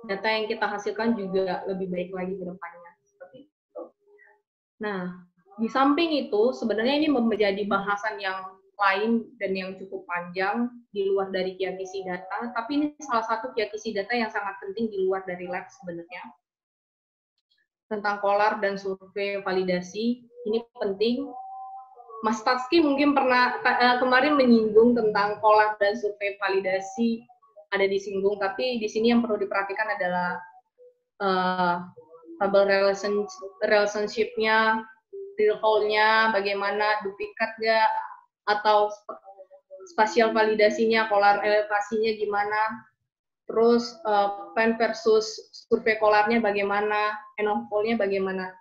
data yang kita hasilkan juga lebih baik lagi ke depannya. Seperti itu. Nah, di samping itu sebenarnya ini menjadi bahasan yang lain dan yang cukup panjang di luar dari kiakisi data, tapi ini salah satu kiakisi data yang sangat penting di luar dari lab sebenarnya. Tentang kolar dan survei validasi, ini penting. Mas Tatski mungkin pernah kemarin menyinggung tentang kolar dan survei validasi, ada disinggung, tapi di sini yang perlu diperhatikan adalah tabel relationship-nya, real whole-nya, bagaimana duplikat nggak, atau spasial validasinya, kolar elevasinya gimana, terus plan versus survei kolarnya bagaimana, enofol-nya bagaimana.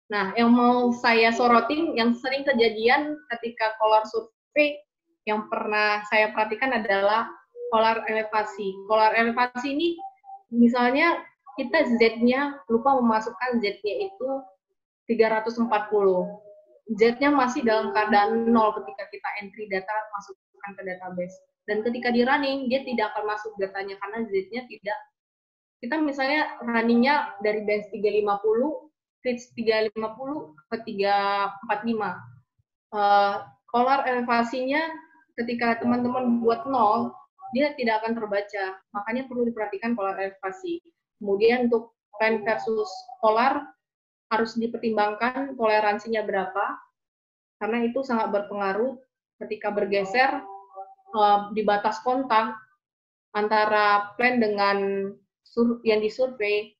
Nah, yang mau saya sorotin, yang sering kejadian ketika kolar survei, yang pernah saya perhatikan adalah kolar elevasi. Kolar elevasi ini, misalnya kita Z-nya, lupa memasukkan Z-nya itu 340. Z-nya masih dalam keadaan 0 ketika kita entry data masukkan ke database. Dan ketika di running, dia tidak akan masuk datanya karena Z-nya tidak. Kita misalnya runningnya dari bench 350, fits 350 ke 345. Kolar elevasinya ketika teman-teman buat 0, dia tidak akan terbaca. Makanya perlu diperhatikan kolar elevasi. Kemudian untuk plan versus kolar, harus dipertimbangkan toleransinya berapa, karena itu sangat berpengaruh ketika bergeser di batas kontak antara plan dengan yang disurvei.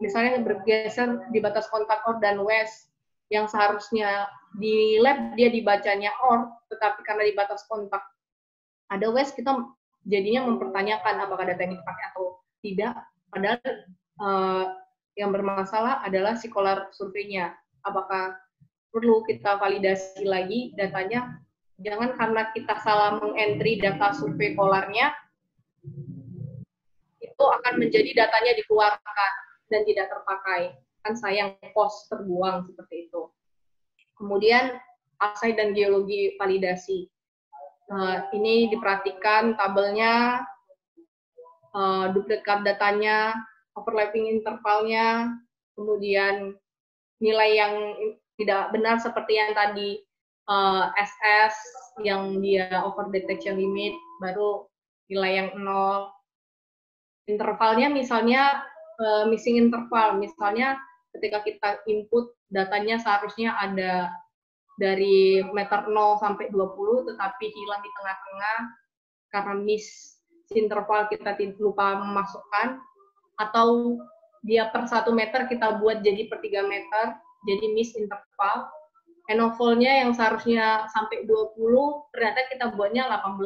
Misalnya bergeser di batas kontak OR dan WES, yang seharusnya di lab dia dibacanya OR, tetapi karena di batas kontak ada WES, kita jadinya mempertanyakan apakah data ini dipakai atau tidak, padahal yang bermasalah adalah si kolar surveinya. Apakah perlu kita validasi lagi datanya? Jangan karena kita salah mengentry data survei kolarnya, itu akan menjadi datanya dikeluarkan dan tidak terpakai. Kan sayang, cost terbuang seperti itu. Kemudian assay dan geologi validasi. Ini diperhatikan tabelnya, duplikat datanya, overlapping intervalnya, kemudian nilai yang tidak benar seperti yang tadi SS yang dia over detection limit, baru nilai yang 0. Intervalnya misalnya missing interval, misalnya ketika kita input datanya seharusnya ada dari meter 0 sampai 20, tetapi hilang di tengah-tengah karena miss interval kita lupa memasukkan, atau dia per 1 meter kita buat jadi per 3 meter, jadi miss interval. Enofol-nya yang seharusnya sampai 20, ternyata kita buatnya 18.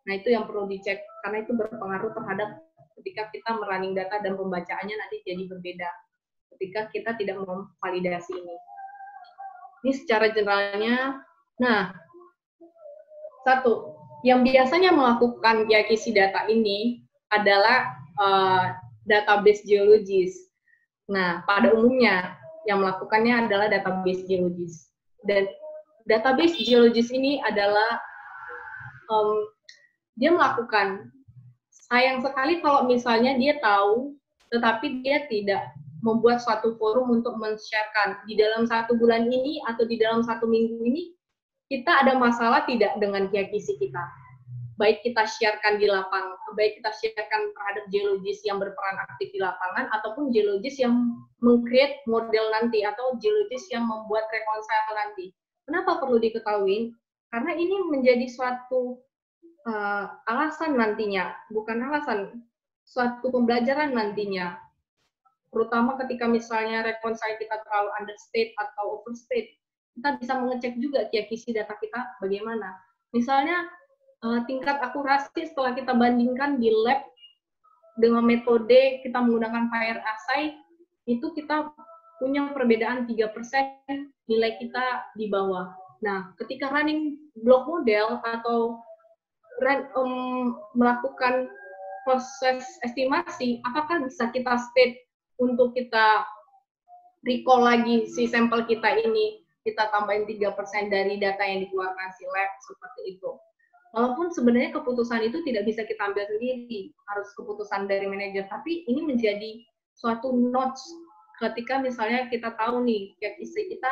Nah, itu yang perlu dicek, karena itu berpengaruh terhadap ketika kita merunning data dan pembacaannya nanti jadi berbeda ketika kita tidak memvalidasi ini. Ini secara generalnya. Nah, satu, yang biasanya melakukan kiakisi data ini adalah database geologis. Nah, pada umumnya yang melakukannya adalah database geologis. Dan database geologis ini adalah dia melakukan, sayang sekali kalau misalnya dia tahu, tetapi dia tidak membuat suatu forum untuk men-sharekan di dalam 1 bulan ini atau di dalam 1 minggu ini, kita ada masalah tidak dengan kiakisi kita. Baik kita sharekan di lapangan, baik kita sharekan terhadap geologis yang berperan aktif di lapangan, ataupun geologis yang meng-create model nanti, atau geologis yang membuat reconcile nanti. Kenapa perlu diketahui? Karena ini menjadi suatu alasan nantinya, bukan alasan, suatu pembelajaran nantinya. terutama ketika misalnya reconcile kita terlalu understate atau overstate, kita bisa mengecek juga kiasi data kita bagaimana. Misalnya tingkat akurasi setelah kita bandingkan di lab dengan metode kita menggunakan fire assay, itu kita punya perbedaan 3%, nilai kita di bawah. Nah, ketika running block model atau melakukan proses estimasi, apakah bisa kita state untuk kita recall lagi si sampel kita ini, kita tambahin 3% dari data yang dikeluarkan si lab, seperti itu. Walaupun sebenarnya keputusan itu tidak bisa kita ambil sendiri, harus keputusan dari manajer, tapi ini menjadi suatu notes ketika misalnya kita tahu nih, KPI kita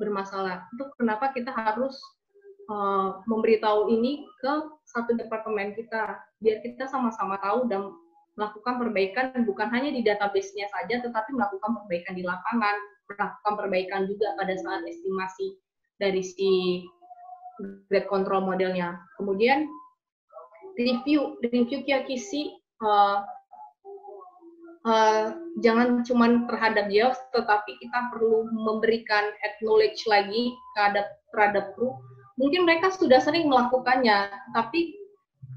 bermasalah. Itu kenapa kita harus memberitahu ini ke satu departemen kita, biar kita sama-sama tahu dan melakukan perbaikan bukan hanya di database-nya saja, tetapi melakukan perbaikan di lapangan, melakukan perbaikan juga pada saat estimasi dari si grade control modelnya. Kemudian review QAQC jangan cuma terhadap JAWS, tetapi kita perlu memberikan acknowledge lagi terhadap kru. Mungkin mereka sudah sering melakukannya, tapi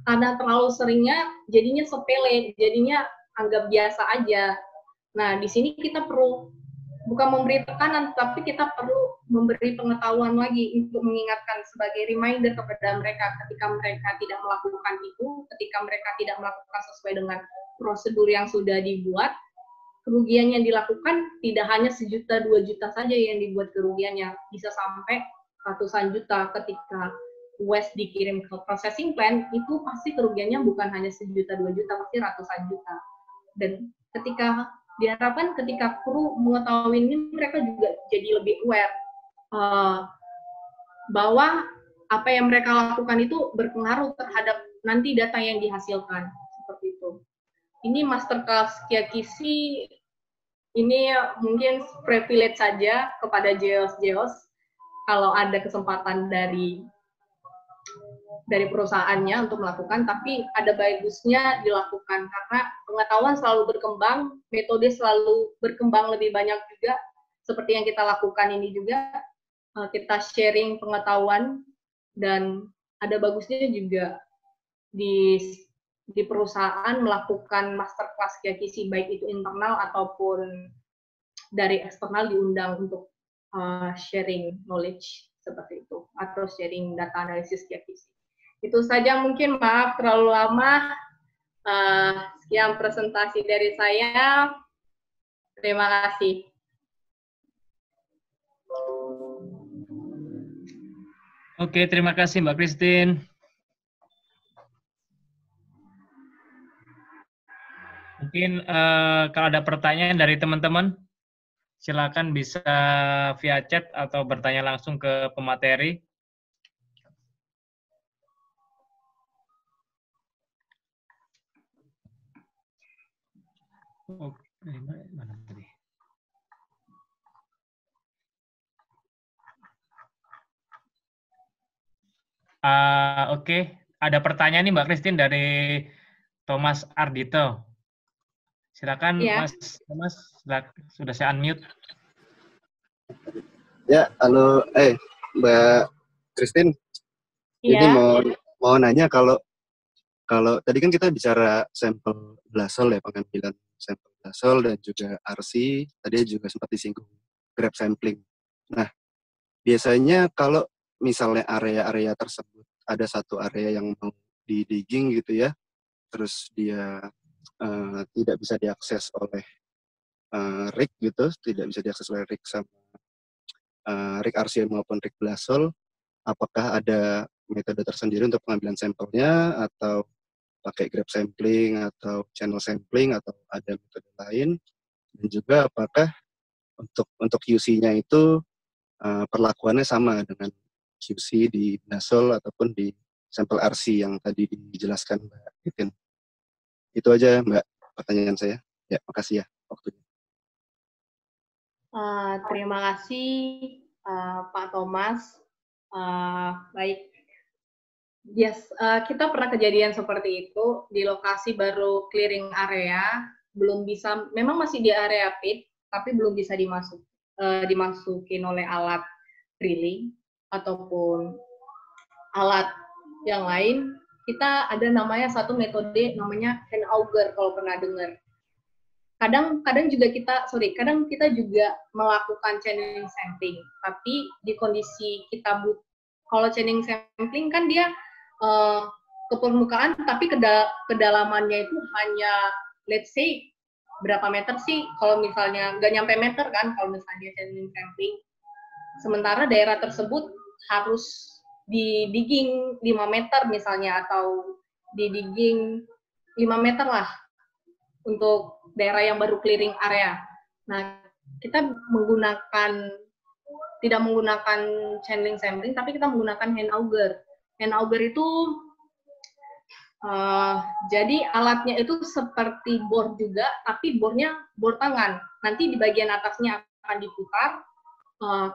karena terlalu seringnya, jadinya sepele, jadinya anggap biasa aja. Nah, di sini kita perlu bukan memberi tekanan, tapi kita perlu memberi pengetahuan lagi untuk mengingatkan sebagai reminder kepada mereka ketika mereka tidak melakukan itu, ketika mereka tidak melakukan sesuai dengan prosedur yang sudah dibuat, kerugian yang dilakukan tidak hanya 1 juta, 2 juta saja yang dibuat kerugiannya, bisa sampai ratusan juta. Ketika waste dikirim ke processing plant, itu pasti kerugiannya bukan hanya 1 juta, 2 juta, pasti ratusan juta. Dan ketika diharapkan ketika kru mengetahui ini, mereka juga jadi lebih aware bahwa apa yang mereka lakukan itu berpengaruh terhadap nanti data yang dihasilkan. Seperti itu. Ini masterclass QAQC, ini mungkin privilege saja kepada JEOS. Kalau ada kesempatan dari perusahaannya untuk melakukan, tapi ada bagusnya dilakukan karena pengetahuan selalu berkembang, metode selalu berkembang lebih banyak juga, seperti yang kita lakukan ini juga, kita sharing pengetahuan, dan ada bagusnya juga di perusahaan melakukan masterclass QAQC, baik itu internal ataupun dari eksternal diundang untuk sharing knowledge seperti itu, atau sharing data analisis QAQC. Itu saja mungkin, maaf terlalu lama. Sekian presentasi dari saya. Terima kasih. Oke, terima kasih Mbak Christine. Mungkin kalau ada pertanyaan dari teman-teman, silakan bisa via chat atau bertanya langsung ke pemateri. Mana tadi? Oke, ada pertanyaan nih Mbak Christine dari Thomas Ardito. Silakan ya. Mas, sudah saya unmute. Ya, halo, Mbak Christine. Ya. Ini mau nanya kalau tadi kan kita bicara sampel Blasel ya, pengambilan sampel Blasel dan juga RC, tadi juga sempat disinggung grab sampling. Nah, biasanya kalau misalnya area-area tersebut ada satu area yang mau di-digging gitu ya, terus dia tidak bisa diakses oleh rig gitu, tidak bisa diakses oleh rig sama rig RC maupun rig Blasel, apakah ada metode tersendiri untuk pengambilan sampelnya, atau pakai grab sampling atau channel sampling, atau ada metode lain? Dan juga apakah untuk QC-nya itu perlakuannya sama dengan QC di Blasel ataupun di sampel RC yang tadi dijelaskan Mbak Titin? Itu aja Mbak pertanyaan saya. Ya, makasih ya waktunya. Terima kasih Pak Thomas. Baik, yes, kita pernah kejadian seperti itu di lokasi baru clearing area. belum bisa, memang masih di area pit, tapi belum bisa dimasukin oleh alat drilling ataupun alat yang lain. Kita ada namanya satu metode namanya hand auger, kalau pernah dengar. Kadang kita juga melakukan channeling sampling, tapi di kondisi kita kalau channeling sampling kan dia ke permukaan, tapi kedalamannya itu hanya let's say berapa meter sih, kalau misalnya nggak nyampe meter kan kalau misalnya channeling sampling. Sementara daerah tersebut harus di digging 5 meter misalnya, atau di digging 5 meter lah untuk daerah yang baru clearing area. Nah, kita tidak menggunakan channeling sampling, tapi kita menggunakan hand auger. Hand auger itu jadi alatnya itu seperti bor juga, tapi bornya bor tangan. Nanti di bagian atasnya akan diputar.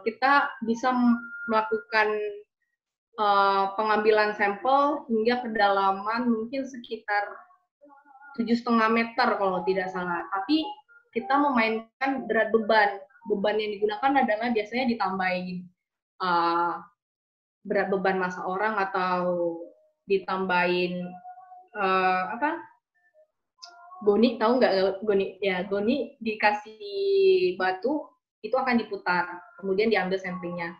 Kita bisa melakukan pengambilan sampel hingga kedalaman mungkin sekitar 7,5 meter kalau tidak salah. Tapi kita memainkan berat beban. Beban yang digunakan adalah biasanya ditambahin berat beban massa orang, atau ditambahin goni, tahu nggak goni? Ya, goni dikasih batu, itu akan diputar, kemudian diambil samplingnya.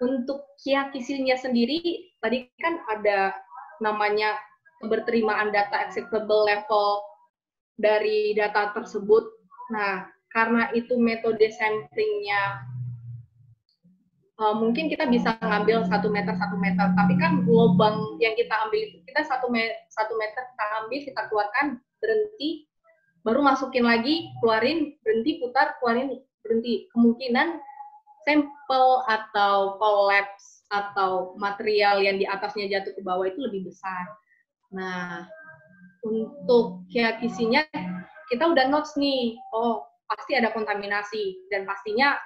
Untuk kiakisilnya sendiri, tadi kan ada namanya keberterimaan data acceptable level dari data tersebut. Nah, karena itu metode samplingnya mungkin kita bisa ngambil 1 meter, tapi kan lubang yang kita ambil itu, kita 1 meter kita ambil, kita keluarkan, berhenti, baru masukin lagi, keluarin, berhenti, putar, keluarin, berhenti. Kemungkinan sampel atau collapse atau material yang di atasnya jatuh ke bawah itu lebih besar. Nah, untuk kiakisinya kita udah notes nih, oh pasti ada kontaminasi, dan pastinya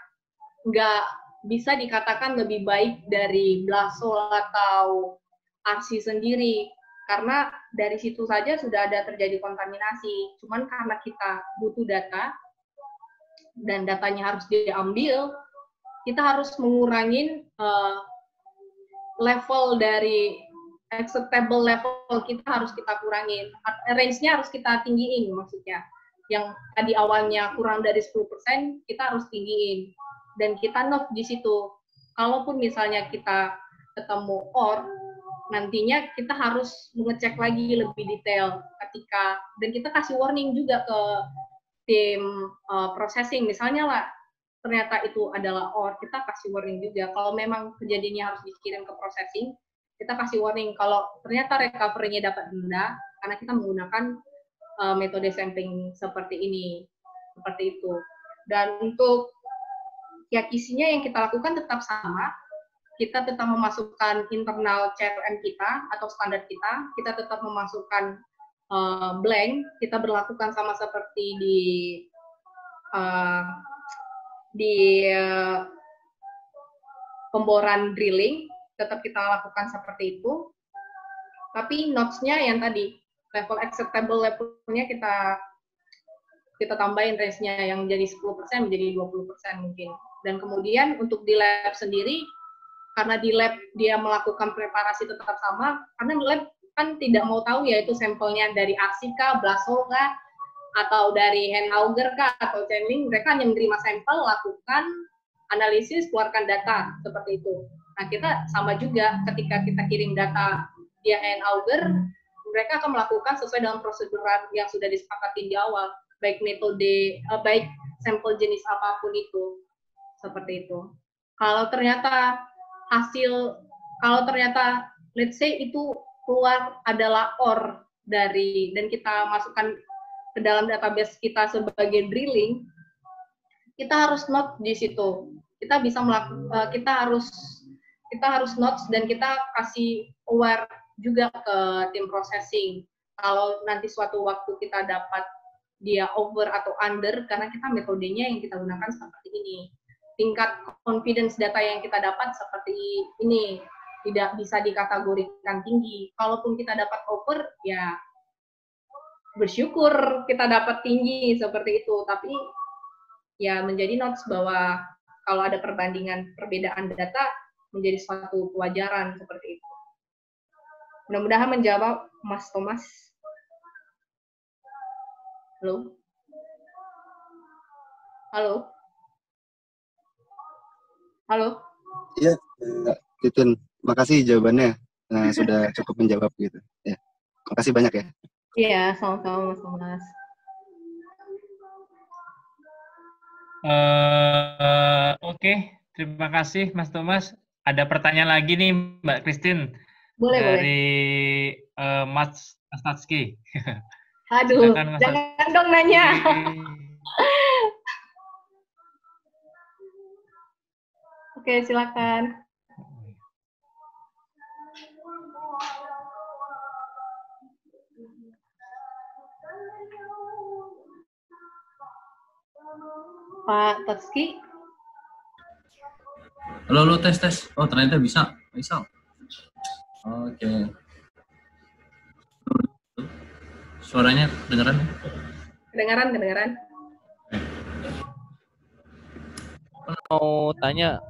nggak bisa dikatakan lebih baik dari Blasol atau RC sendiri, karena dari situ saja sudah ada terjadi kontaminasi. Cuman karena kita butuh data, dan datanya harus diambil, kita harus mengurangi level dari acceptable level, kita harus kita kurangin. Range-nya harus kita tinggiin, maksudnya. Yang tadi awalnya kurang dari 10%, kita harus tinggiin. Dan kita note di situ. Kalaupun misalnya kita ketemu ore, nantinya kita harus mengecek lagi lebih detail dan kita kasih warning juga ke tim processing. Misalnya lah, ternyata itu adalah ore, kita kasih warning juga. Kalau memang kejadiannya harus dikirim ke processing, kita kasih warning. Kalau ternyata recovery-nya dapat rendah, karena kita menggunakan metode sampling seperti ini, seperti itu. Dan untuk kiakisinya yang kita lakukan tetap sama, kita tetap memasukkan internal CRM kita atau standar kita tetap memasukkan blank, kita berlakukan sama seperti di pemboran drilling, tetap kita lakukan seperti itu. Tapi notes-nya yang tadi, level acceptable level-nya kita tambahin range-nya yang jadi 10% menjadi 20% mungkin. Dan kemudian untuk di lab sendiri, karena di lab dia melakukan preparasi tetap sama, karena di lab kan tidak mau tahu ya itu sampelnya dari RC kah, Blasol kah, atau dari hand auger kah, atau channeling, mereka hanya menerima sampel, lakukan analisis, keluarkan data, seperti itu. Nah, kita sama juga ketika kita kirim data via hand auger, mereka akan melakukan sesuai dengan prosedur yang sudah disepakati di awal, baik metode, baik sampel jenis apapun itu. Seperti itu. Kalau ternyata let's say itu keluar adalah ore dan kita masukkan ke dalam database kita sebagai drilling, kita harus note di situ. Kita bisa kita harus notes, dan kita kasih aware juga ke tim processing. Kalau nanti suatu waktu kita dapat dia over atau under, karena kita metodenya yang kita gunakan seperti ini. Tingkat confidence data yang kita dapat seperti ini, tidak bisa dikategorikan tinggi. Kalaupun kita dapat over, ya bersyukur kita dapat tinggi seperti itu. Tapi ya menjadi notes bahwa kalau ada perbedaan data menjadi suatu kewajaran seperti itu. Mudah-mudahan menjawab Mas Thomas. Halo? Halo? Halo? Iya, Titin. Makasih jawabannya. Sudah cukup menjawab gitu. Ya. Makasih banyak ya. Iya, sama-sama Mas Thomas. Oke, terima kasih Mas Thomas. Ada pertanyaan lagi nih Mbak Christine. Boleh. Dari Mas Tatski. Aduh, jangan dong nanya. Oke, silakan. Pak Tatski. Halo, tes. Oh, ternyata bisa. Oke. Suaranya kedengeran? Kedengeran. Mau tanya,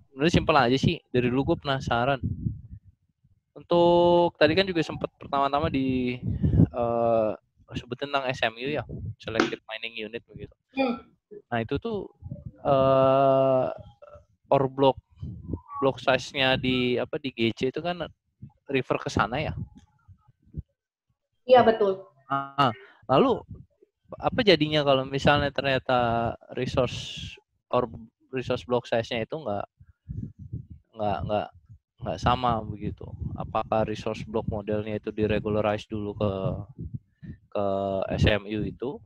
sebenarnya simpel aja sih. Dari dulu gue penasaran. Untuk tadi kan juga sempat pertama-tama di sebut tentang SMU ya, Selected Mining Unit begitu. Nah itu tuh or block size-nya di GC itu kan refer ke sana ya? Iya betul. Lalu apa jadinya kalau misalnya ternyata resource block size-nya itu nggak sama begitu? Apakah resource block modelnya itu diregularize dulu ke SMU itu?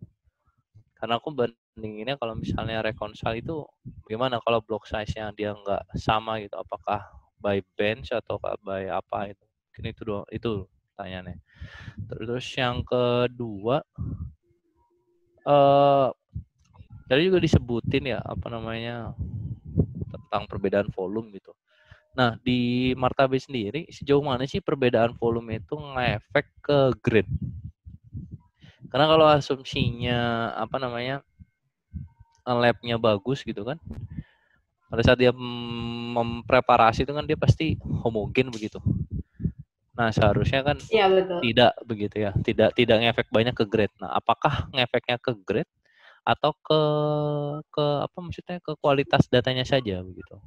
Karena aku bandinginnya kalau misalnya reconcile itu gimana kalau block size-nya dia nggak sama gitu? Apakah by bench atau by apa itu? Mungkin itu doang, itu pertanyaannya. Terus yang kedua, tadi juga disebutin ya tentang perbedaan volume gitu. Nah di Martabe sendiri sejauh mana sih perbedaan volume itu ngefek ke grade? Karena kalau asumsinya lab-nya bagus gitu kan, pada saat dia mempreparasi itu kan dia pasti homogen begitu. Nah seharusnya kan ya, betul. Tidak begitu ya, tidak ngefek banyak ke grade. Nah apakah ngefeknya ke grade atau ke kualitas datanya saja begitu?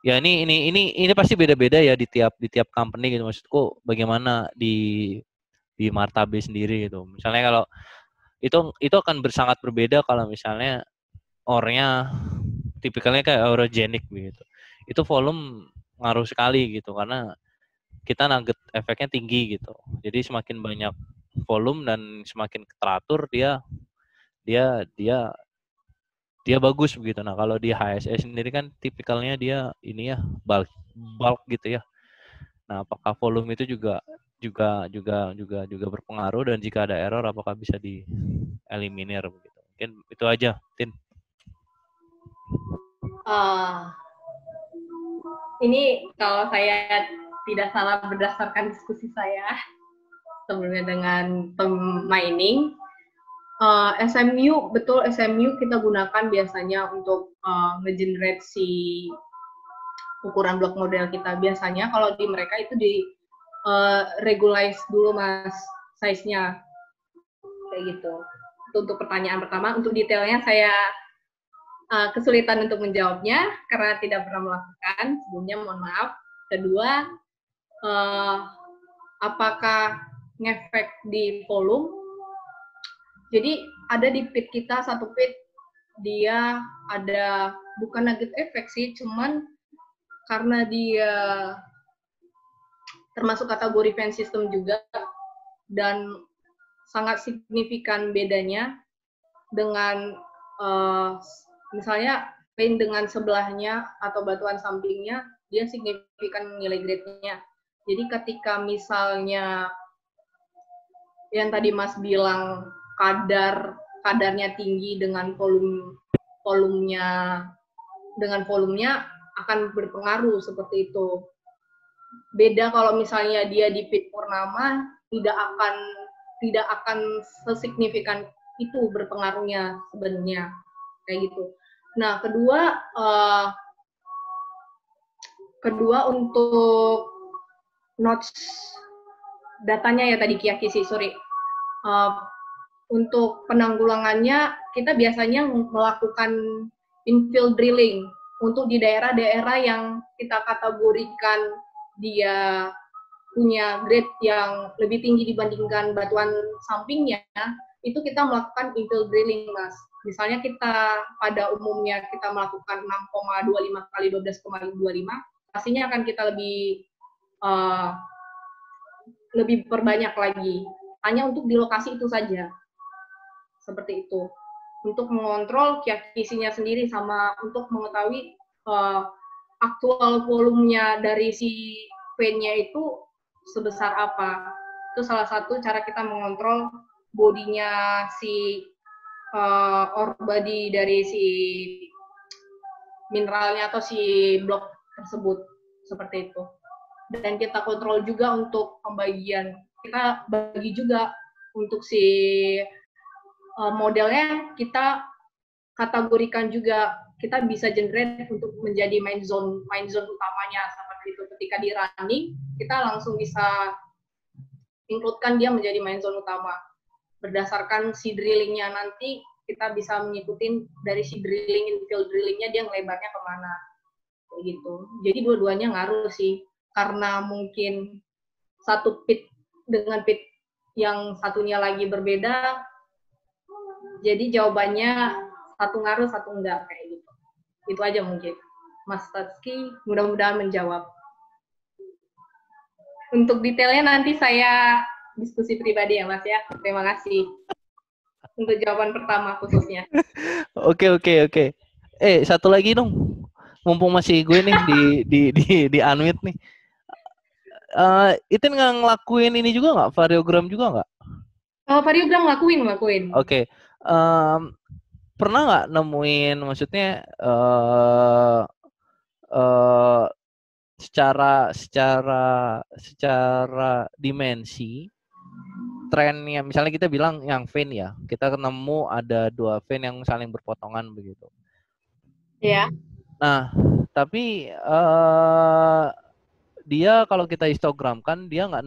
Ya ini pasti beda-beda ya di tiap company gitu. Maksudku bagaimana di Martabe sendiri gitu. Misalnya kalau itu akan sangat berbeda kalau misalnya ore-nya tipikalnya kayak orogenic begitu. Itu volume ngaruh sekali gitu karena kita nugget efeknya tinggi gitu. Jadi semakin banyak volume dan semakin teratur dia bagus begitu. Nah, kalau di HSE sendiri kan tipikalnya dia ini ya bulk gitu ya. Nah, apakah volume itu juga berpengaruh dan jika ada error apakah bisa dieliminir begitu. Mungkin itu aja, Tin. Ini kalau saya tidak salah berdasarkan diskusi saya sebelumnya dengan mining, SMU kita gunakan biasanya untuk nge-generate si ukuran blok model kita. Biasanya kalau di mereka itu di regularize dulu Mas size-nya kayak gitu. Itu untuk pertanyaan pertama. Untuk detailnya saya kesulitan untuk menjawabnya karena tidak pernah melakukan sebelumnya, mohon maaf. Kedua, apakah ngefek di volume? Jadi ada di pit kita satu pit dia ada bukan nugget efek sih, cuman karena dia termasuk kategori fan system juga dan sangat signifikan bedanya dengan misalnya vein dengan sebelahnya atau batuan sampingnya, dia signifikan nilai grade-nya. Jadi ketika misalnya yang tadi Mas bilang kadarnya tinggi dengan volumenya akan berpengaruh seperti itu. Beda kalau misalnya dia di pit purnama tidak tidak akan sesignifikan itu berpengaruhnya sebenarnya kayak gitu. Nah, kedua untuk notes datanya ya tadi Kiyakisi, sorry. Untuk penanggulangannya kita biasanya melakukan infill drilling untuk di daerah-daerah yang kita kategorikan dia punya grade yang lebih tinggi dibandingkan batuan sampingnya, itu kita melakukan infill drilling, Mas. Misalnya kita pada umumnya kita melakukan 6,25 kali 12,25, pastinya akan kita lebih perbanyak lagi. Hanya untuk di lokasi itu saja. Seperti itu. Untuk mengontrol Kiyakisinya sendiri sama untuk mengetahui aktual volumenya dari si vein-nya itu sebesar apa. Itu salah satu cara kita mengontrol bodinya si ore body dari si mineralnya atau si blok tersebut. Seperti itu. Dan kita kontrol juga untuk pembagian. Kita bagi juga untuk si modelnya, kita kategorikan juga, kita bisa generate untuk menjadi main zone utamanya seperti itu. Ketika di running, kita langsung bisa include-kan dia menjadi main zone utama. Berdasarkan si drillingnya nanti, kita bisa mengikuti dari si drilling, infill drillingnya dia ngelebarnya kemana. Kayak gitu. Jadi dua-duanya ngaruh sih. Karena mungkin satu pit dengan pit yang satunya lagi berbeda, jadi jawabannya satu ngaruh, satu enggak, kayak gitu. Itu aja mungkin. Mas Tatski mudah-mudahan menjawab. Untuk detailnya nanti saya diskusi pribadi ya, Mas ya. Terima kasih. Untuk jawaban pertama khususnya. Oke. Satu lagi dong. Mumpung masih gue nih di unmute nih. Itu nggak ngelakuin ini juga nggak? Variogram juga nggak? Variogram ngelakuin. Oke. Pernah nggak nemuin, maksudnya secara dimensi trennya, misalnya kita bilang yang vein ya, kita ketemu ada 2 vein yang saling berpotongan begitu. Ya. Nah, tapi dia kalau kita histogramkan dia nggak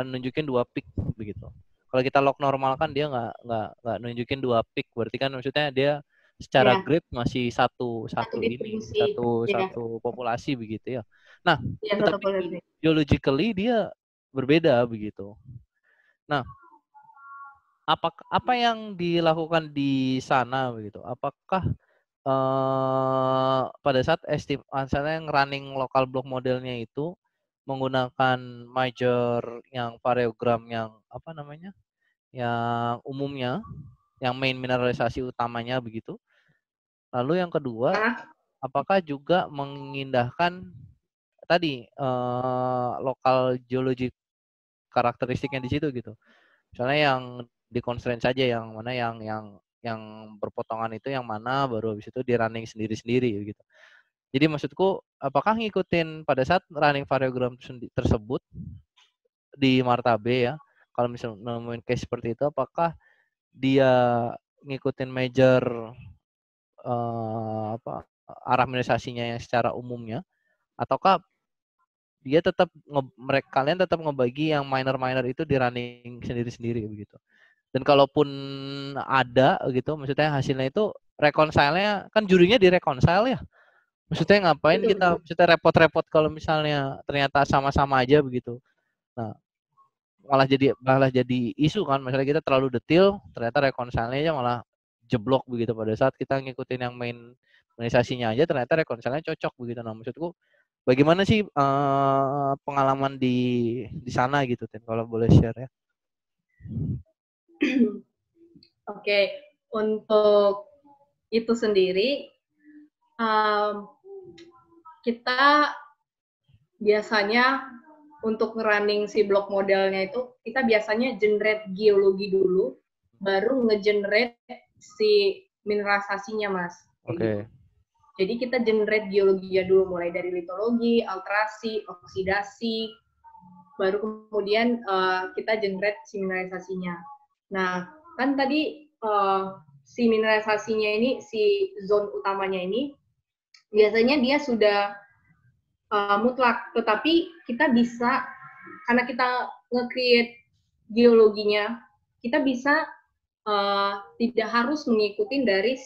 nunjukin 2 peak begitu. Kalau kita log normal kan dia nggak nunjukin 2 peak, berarti kan maksudnya dia secara grade masih satu populasi begitu ya. Nah, tetapi geologically dia berbeda begitu. Nah, apa yang dilakukan di sana begitu? Apakah pada saat misalnya yang running local block modelnya itu menggunakan major yang variogram yang apa namanya? Yang umumnya, yang main mineralisasi utamanya begitu. Lalu yang kedua, apakah juga mengindahkan tadi lokal geologi karakteristiknya di situ gitu. Misalnya yang di constraint saja, yang mana yang berpotongan itu yang mana, baru habis itu di running sendiri-sendiri gitu. Jadi maksudku, apakah ngikutin pada saat running variogram tersebut di Martabe ya, kalau misalnya nemuin case seperti itu, apakah dia ngikutin major arah mineralisasinya yang secara umumnya, ataukah dia tetap kalian tetap ngebagi yang minor itu di running sendiri-sendiri begitu. Dan kalaupun ada gitu, maksudnya hasilnya itu reconcile-nya kan jurinya di reconcile ya. Maksudnya ngapain kita repot-repot kalau misalnya ternyata sama-sama aja begitu. Nah, malah jadi isu kan, misalnya kita terlalu detail, ternyata reconcile-nya malah jeblok begitu pada saat kita ngikutin yang main mineralisasinya aja, ternyata reconcile-nya cocok begitu. Nah, maksudku bagaimana sih pengalaman di sana gitu, Tin, kalau boleh share ya? Oke, untuk itu sendiri kita biasanya untuk running si blok modelnya itu kita biasanya generate geologi dulu, baru ngegenerate si mineralisasinya, Mas. Oke. Jadi kita generate geologinya dulu, mulai dari litologi, alterasi, oksidasi, baru kemudian kita generate si mineralisasinya. Nah, kan tadi si mineralisasinya ini, si zone utamanya ini, biasanya dia sudah mutlak, tetapi kita bisa, karena kita nge-create geologinya, kita bisa tidak harus mengikuti dari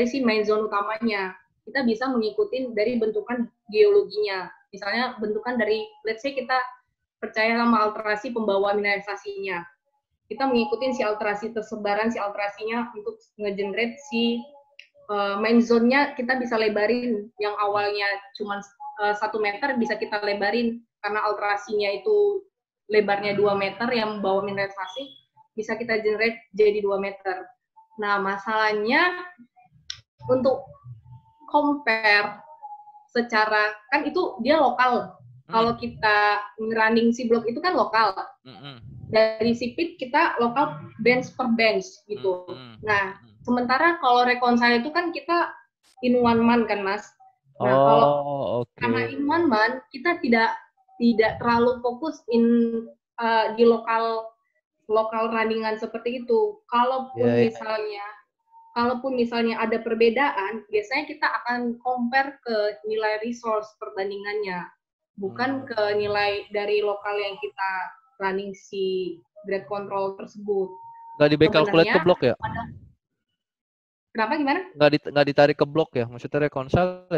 si main zone utamanya. Kita bisa mengikuti dari bentukan geologinya. Misalnya bentukan dari, let's say kita percaya sama alterasi pembawa mineralisasinya. Kita mengikuti si alterasi tersebaran si alterasinya untuk nge-generate si main zone-nya, kita bisa lebarin yang awalnya cuma 1 meter bisa kita lebarin karena alterasinya itu lebarnya 2 meter yang membawa mineralisasi, bisa kita generate jadi 2 meter. Nah, masalahnya untuk compare secara, kan itu dia lokal. Kalau kita running si blok itu kan lokal. Dari si pit kita lokal bench per bench gitu. Nah, sementara kalau reconcile itu kan kita in one man kan, Mas. Nah, kalau karena in one man, kita tidak terlalu fokus di lokal runningan seperti itu. Kalaupun misalnya ada perbedaan, biasanya kita akan compare ke nilai resource perbandingannya, bukan ke nilai dari lokal yang kita running si grade control tersebut. Nggak di back calculate ke blok ya? Kenapa, gimana? Nggak ditarik ke blok ya? Maksudnya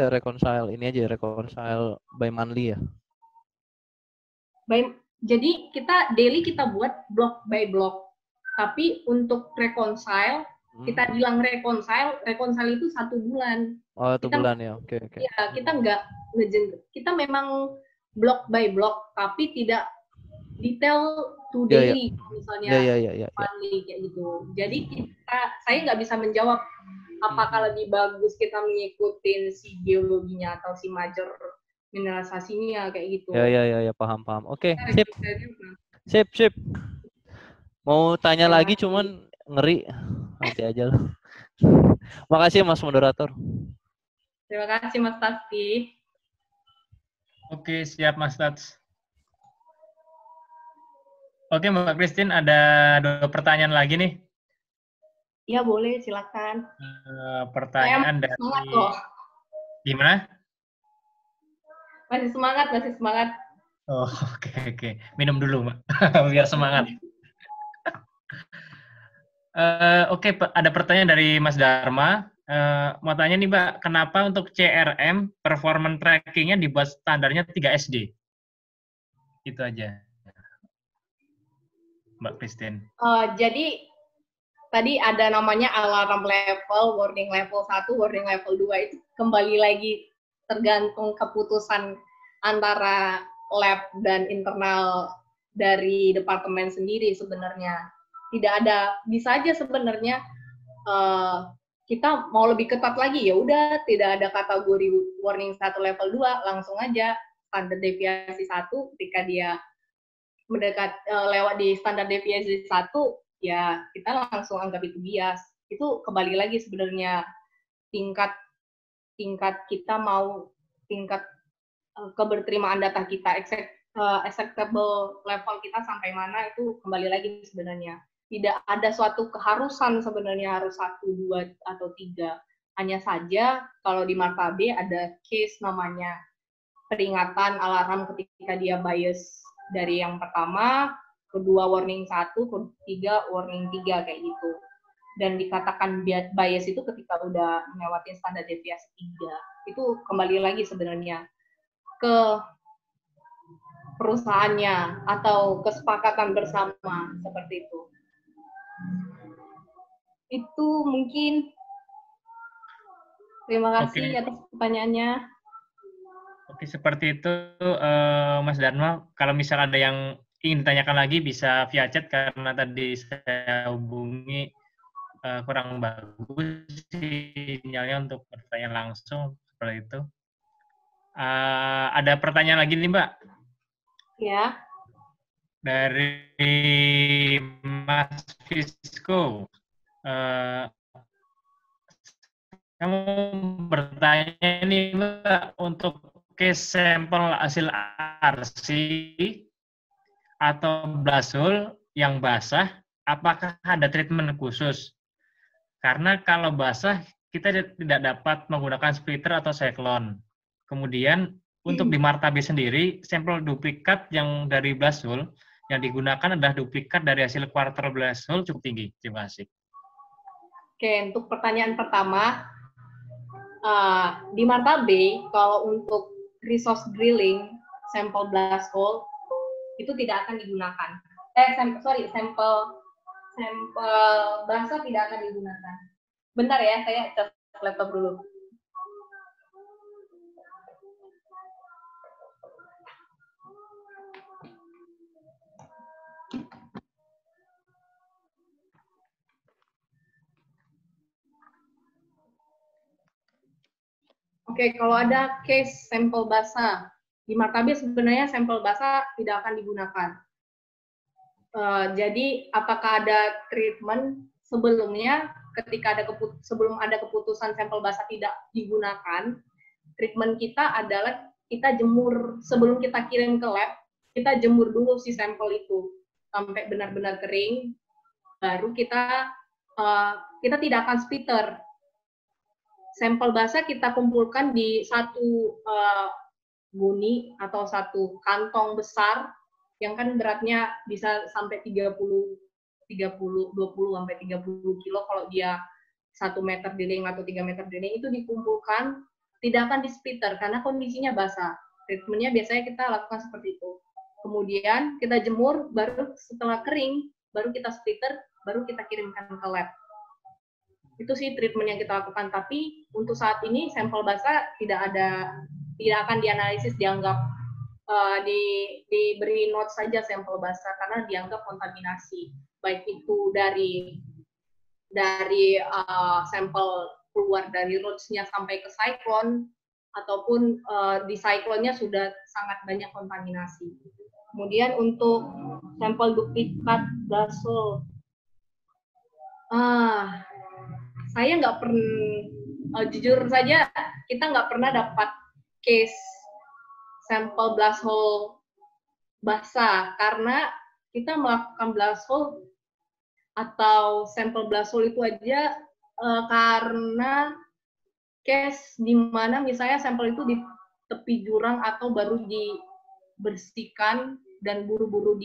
reconcile ini aja, reconcile by monthly ya? Jadi kita daily kita buat block by block. Tapi untuk reconcile, kita bilang reconcile itu 1 bulan. Oh, 1 bulan ya, oke. Ya, kita memang block by block, tapi tidak detail to daily, misalnya monthly kayak gitu. Jadi saya nggak bisa menjawab apakah lebih bagus kita mengikuti si geologinya atau si major mineralisasinya kayak gitu. Ya, paham. Oke, sip. Mau tanya lagi cuman ngeri. Nanti aja lah. Makasih Mas moderator. Terima kasih Mas Taski. Oke, siap Mas Tats. Oke, Mbak Christine, ada 2 pertanyaan lagi nih. Iya, boleh, silakan. Pertanyaan dari... Semangat loh. Gimana? Masih semangat. Oh, oke. Minum dulu, Mbak. Biar semangat. Oke, ada pertanyaan dari Mas Dharma. Mau tanya nih, Mbak, kenapa untuk CRM performance tracking-nya dibuat standarnya 3 SD? Itu aja, Mbak Christine. Jadi tadi ada namanya alarm level, warning level 1, warning level 2, itu kembali lagi tergantung keputusan antara lab dan internal dari departemen sendiri sebenarnya. Tidak ada, bisa aja sebenarnya kita mau lebih ketat lagi, ya udah tidak ada kategori warning 1 level 2, langsung aja standar deviasi 1, ketika dia lewat di standar deviasi 1, ya kita langsung anggap itu bias. Itu kembali lagi sebenarnya tingkat kita mau, tingkat keberterimaan data kita, acceptable level kita sampai mana, itu kembali lagi sebenarnya. Tidak ada suatu keharusan sebenarnya harus 1, 2, atau 3. Hanya saja kalau di Marta B ada case namanya peringatan alarm ketika dia bias dari yang pertama, kedua warning 1, ketiga warning 3 kayak gitu. Dan dikatakan bias itu ketika udah melewati standar deviasi 3. Itu kembali lagi sebenarnya ke perusahaannya atau kesepakatan bersama seperti itu. Itu mungkin. Terima kasih atas pertanyaannya. Oke, seperti itu Mas Dharma. Kalau misal ada yang ingin ditanyakan lagi bisa via chat, karena tadi saya hubungi kurang bagus sinyalnya untuk bertanya langsung, seperti itu. Ada pertanyaan lagi nih, Mbak? Ya. Dari Mas Fisco. Kamu bertanya nih, Mbak, untuk case sampel hasil RC atau blast hole yang basah, apakah ada treatment khusus? Karena kalau basah, kita tidak dapat menggunakan splitter atau cyclone. Kemudian, untuk di Martabe sendiri, sampel duplikat yang dari blast hole yang digunakan adalah duplikat dari hasil quarter blast hole cukup tinggi. Terima kasih. Oke, untuk pertanyaan pertama, di Martabe, kalau untuk resource drilling, sampel blast hole, itu tidak akan digunakan. Sampel basah tidak akan digunakan. Bentar ya, saya cas laptop dulu. Oke, kalau ada case sampel basah, di Martabe sebenarnya sampel basah tidak akan digunakan. Jadi, apakah ada treatment sebelumnya, ketika sebelum ada keputusan sampel basah tidak digunakan, treatment kita adalah kita jemur, sebelum kita kirim ke lab, kita jemur dulu si sampel itu sampai benar-benar kering, baru kita tidak akan splitter. Sampel basah kita kumpulkan di satu guni atau satu kantong besar yang kan beratnya bisa sampai 20 sampai 30 kilo kalau dia 1 meter drilling atau 3 meter drilling itu dikumpulkan, tidak akan di splitter karena kondisinya basah. Treatmentnya biasanya kita lakukan seperti itu. Kemudian kita jemur, baru setelah kering, baru kita splitter, baru kita kirimkan ke lab. Itu sih treatment yang kita lakukan. Tapi untuk saat ini sampel basah tidak akan dianalisis, dianggap diberi note saja sampel basah karena dianggap kontaminasi, baik itu dari sampel keluar dari roads-nya sampai ke cyclone ataupun di cyclone-nya sudah sangat banyak kontaminasi. Kemudian untuk sampel duplikat blast hole, saya nggak pernah, jujur saja kita nggak pernah dapat case sampel blast hole basah karena kita melakukan blast hole atau sampel blast hole itu aja karena case di mana misalnya sampel itu di tepi jurang atau baru dibersihkan dan buru-buru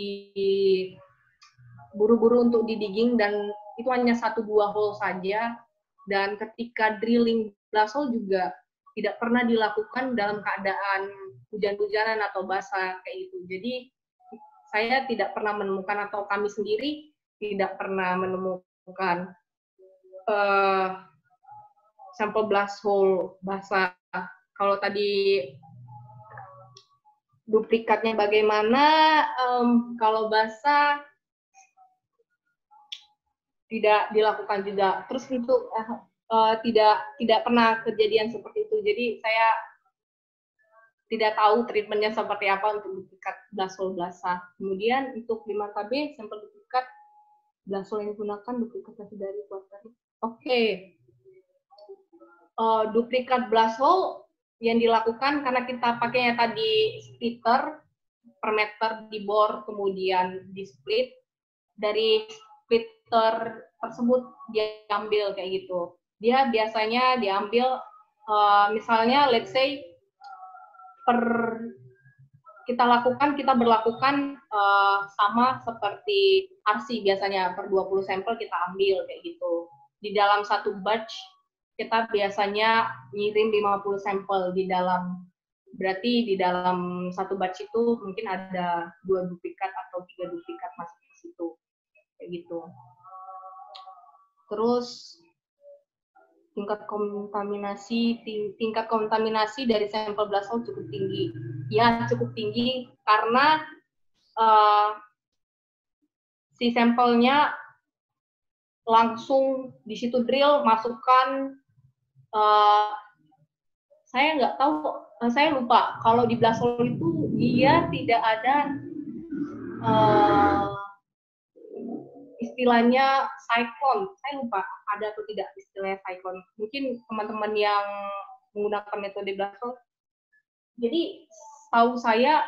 untuk didigging dan itu hanya 1-2 hole saja, dan ketika drilling blast hole juga tidak pernah dilakukan dalam keadaan hujan-hujanan atau basah kayak gitu. Jadi saya tidak pernah menemukan atau kami sendiri tidak pernah menemukan sampel blast hole basah. Kalau tadi duplikatnya bagaimana, kalau basah tidak dilakukan juga. Terus untuk tidak pernah kejadian seperti itu. Jadi saya tidak tahu treatmentnya seperti apa untuk duplikat blast hole basah. Kemudian untuk di Martabe sampel duplikat blast hole yang digunakan duplikasi dari quarter. Oke. Duplikat blast hole yang dilakukan karena kita pakainya tadi splitter per meter di bor kemudian di split, dari splitter tersebut diambil kayak gitu. Dia biasanya diambil misalnya let's say kita berlakukan sama seperti RC biasanya per 20 sampel kita ambil kayak gitu. Di dalam satu batch kita biasanya ngirim 50 sampel di dalam, berarti di dalam satu batch itu mungkin ada 2 duplikat atau 3 duplikat masuk ke situ kayak gitu. Terus tingkat kontaminasi dari sampel blast hole cukup tinggi. Ya, cukup tinggi karena si sampelnya langsung di situ drill, masukkan, saya nggak tahu, saya lupa. Kalau di blast hole itu dia tidak ada istilahnya cyclone. Saya lupa ada atau tidak istilahnya cyclone. Mungkin teman-teman yang menggunakan metode blast hole. Jadi tahu saya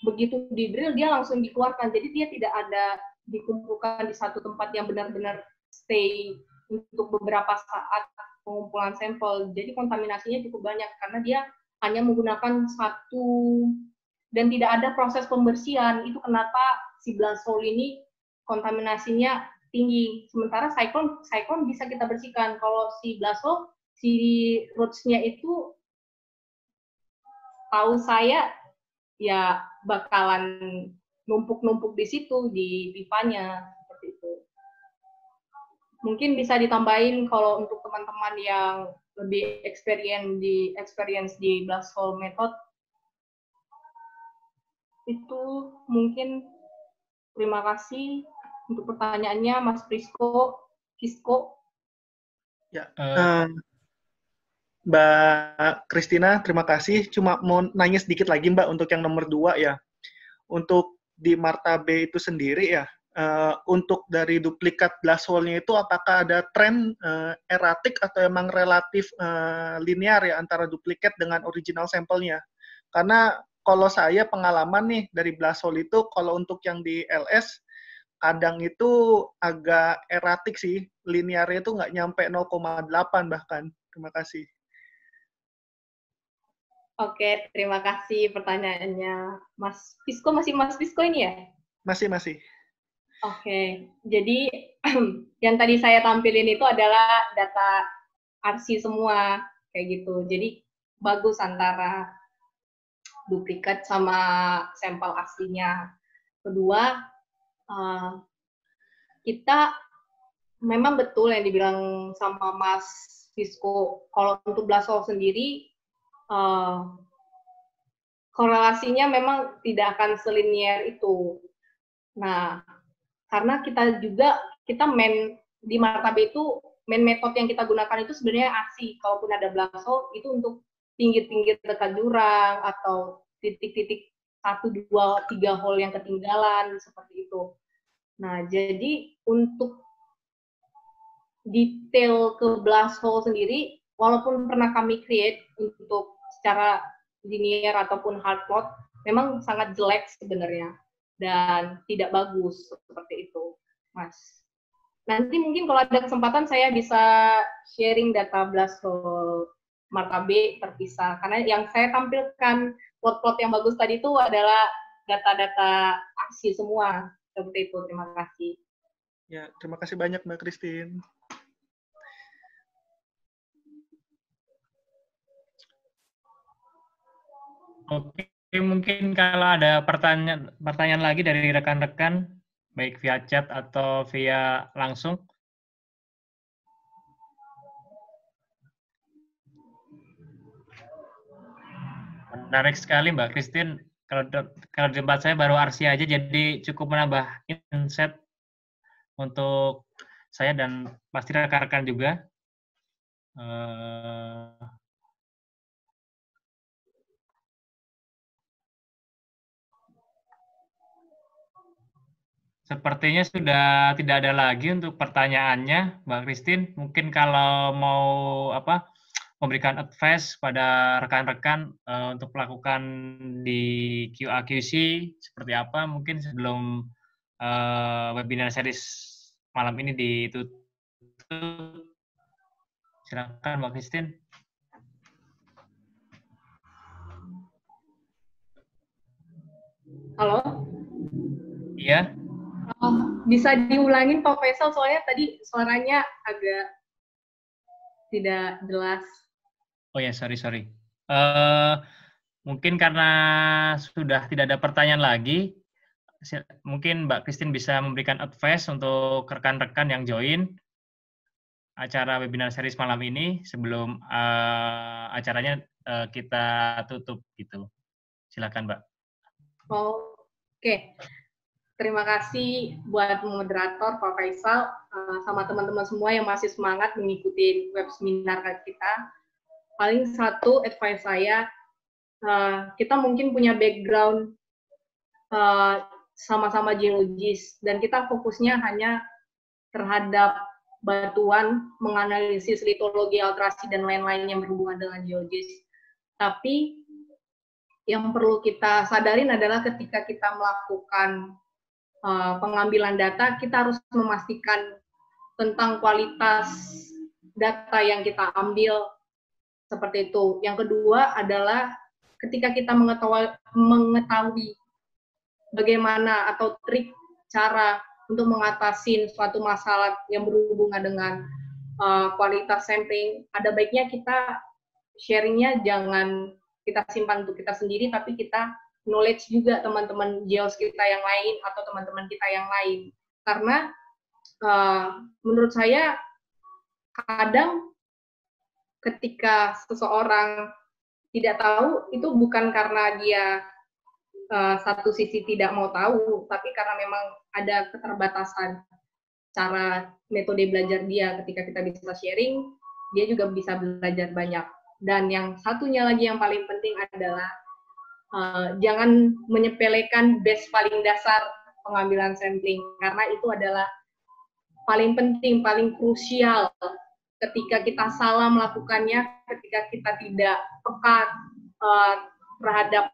begitu di drill dia langsung dikeluarkan. Jadi dia tidak ada dikumpulkan di satu tempat yang benar-benar stay untuk beberapa saat pengumpulan sampel. Jadi kontaminasinya cukup banyak karena dia hanya menggunakan satu dan tidak ada proses pembersihan. Itu kenapa si blast hole ini kontaminasinya tinggi. Sementara cyclone bisa kita bersihkan. Kalau si blast hole, si roots-nya itu tahu saya ya bakalan numpuk-numpuk di situ di pipanya seperti itu. Mungkin bisa ditambahin kalau untuk teman-teman yang lebih experience di blast hole method itu mungkin. Terima kasih untuk pertanyaannya, Mas Prisco. Ya, Mbak Christina, terima kasih. Cuma mau nanya sedikit lagi, Mbak, untuk yang nomor 2 ya. Untuk di Marta B itu sendiri ya, untuk dari duplikat blast hole-nya itu apakah ada tren erratik atau emang relatif linear ya antara duplikat dengan original sampelnya? Karena kalau saya pengalaman nih dari blast hole itu, kalau untuk yang di LS, kadang itu agak erratik sih. Linearnya itu nggak nyampe 0,8 bahkan. Terima kasih. Oke, terima kasih pertanyaannya. Mas Pisco ini ya? Masih. Oke, jadi yang tadi saya tampilin itu adalah data RC semua, kayak gitu. Jadi bagus antara duplikat sama sampel aslinya. Kedua, kita memang betul yang dibilang sama Mas Fisco, kalau untuk blast hole sendiri, korelasinya memang tidak akan selinier itu. Nah, karena kita di Marta B itu, main metode yang kita gunakan itu sebenarnya RC. Kalaupun ada blast hole, itu untuk pinggir-pinggir dekat jurang atau titik-titik 1, 2, 3 hole yang ketinggalan seperti itu. Nah, jadi untuk detail ke blast hole sendiri, walaupun pernah kami create untuk secara linear ataupun hard plot, memang sangat jelek sebenarnya dan tidak bagus seperti itu, Mas. Nanti mungkin kalau ada kesempatan saya bisa sharing data blast hole Marta B terpisah, karena yang saya tampilkan plot-plot yang bagus tadi itu adalah data-data aksi semua, seperti itu. Terima kasih. Ya, terima kasih banyak Mbak Christine. Oke, mungkin kalau ada pertanyaan lagi dari rekan-rekan, baik via chat atau via langsung. Menarik sekali Mbak Christine. Kalau di tempat saya baru RC aja, jadi cukup menambah insight untuk saya dan pasti rekan-rekan juga. Sepertinya sudah tidak ada lagi untuk pertanyaannya, Mbak Christine. Mungkin kalau mau memberikan advice pada rekan-rekan untuk melakukan di QA/QC seperti apa, mungkin sebelum webinar series malam ini ditutup. Silakan Mbak Christine. Halo? Iya. Bisa diulangin Pak Faisal, soalnya tadi suaranya agak tidak jelas. Oh ya, sorry. Mungkin karena sudah tidak ada pertanyaan lagi, mungkin Mbak Christine bisa memberikan advice untuk rekan-rekan yang join acara webinar series malam ini sebelum acaranya kita tutup gitu. Silakan Mbak. Oke. Terima kasih buat moderator Pak Faisal sama teman-teman semua yang masih semangat mengikuti webinar kita. Paling satu advice saya, kita mungkin punya background sama-sama geologis dan kita fokusnya hanya terhadap batuan, menganalisis litologi, alterasi dan lain-lain yang berhubungan dengan geologis. Tapi yang perlu kita sadarin adalah ketika kita melakukan pengambilan data, kita harus memastikan tentang kualitas data yang kita ambil, seperti itu. Yang kedua adalah ketika kita mengetahui bagaimana atau trik cara untuk mengatasi suatu masalah yang berhubungan dengan kualitas sampling, ada baiknya kita sharingnya jangan kita simpan untuk kita sendiri, tapi kita knowledge juga teman-teman geos kita yang lain atau teman-teman kita yang lain. Karena menurut saya kadang ketika seseorang tidak tahu, itu bukan karena dia satu sisi tidak mau tahu, tapi karena memang ada keterbatasan cara metode belajar dia. Ketika kita bisa sharing, dia juga bisa belajar banyak. Dan yang satunya lagi yang paling penting adalah jangan menyepelekan base paling dasar pengambilan sampling, karena itu adalah paling penting, paling krusial. Ketika kita salah melakukannya, ketika kita tidak peka terhadap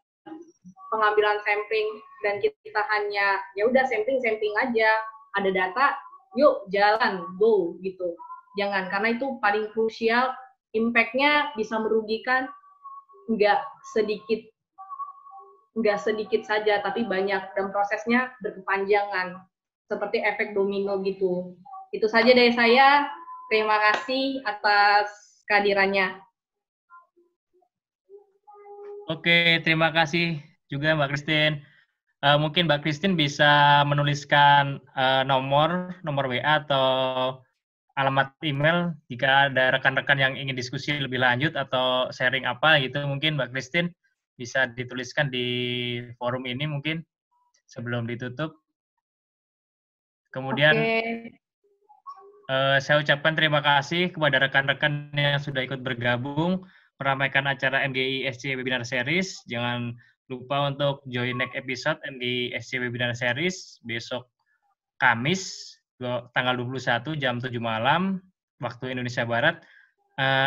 pengambilan sampling dan kita hanya ya udah sampling aja, ada data, yuk jalan, go gitu. Jangan, karena itu paling krusial, impact-nya bisa merugikan nggak sedikit saja, tapi banyak, dan prosesnya berkepanjangan seperti efek domino gitu. Itu saja dari saya. Terima kasih atas kehadirannya. Oke, terima kasih juga Mbak Christine. Mungkin Mbak Christine bisa menuliskan nomor WA atau alamat email jika ada rekan-rekan yang ingin diskusi lebih lanjut atau sharing apa gitu. Mungkin Mbak Christine bisa dituliskan di forum ini mungkin sebelum ditutup. Kemudian saya ucapkan terima kasih kepada rekan-rekan yang sudah ikut bergabung meramaikan acara MGI SC Webinar Series. Jangan lupa untuk join next episode MGI SC Webinar Series besok Kamis tanggal 21 jam 7 malam waktu Indonesia Barat.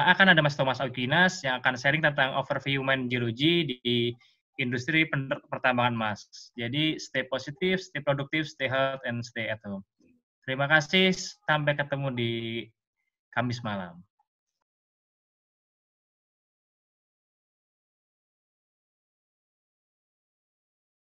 Akan ada Mas Thomas Aquinas yang akan sharing tentang overview main geologi di industri pertambangan emas. Jadi stay positif, stay produktif, stay healthy, and stay at home. Terima kasih, sampai ketemu di Kamis malam.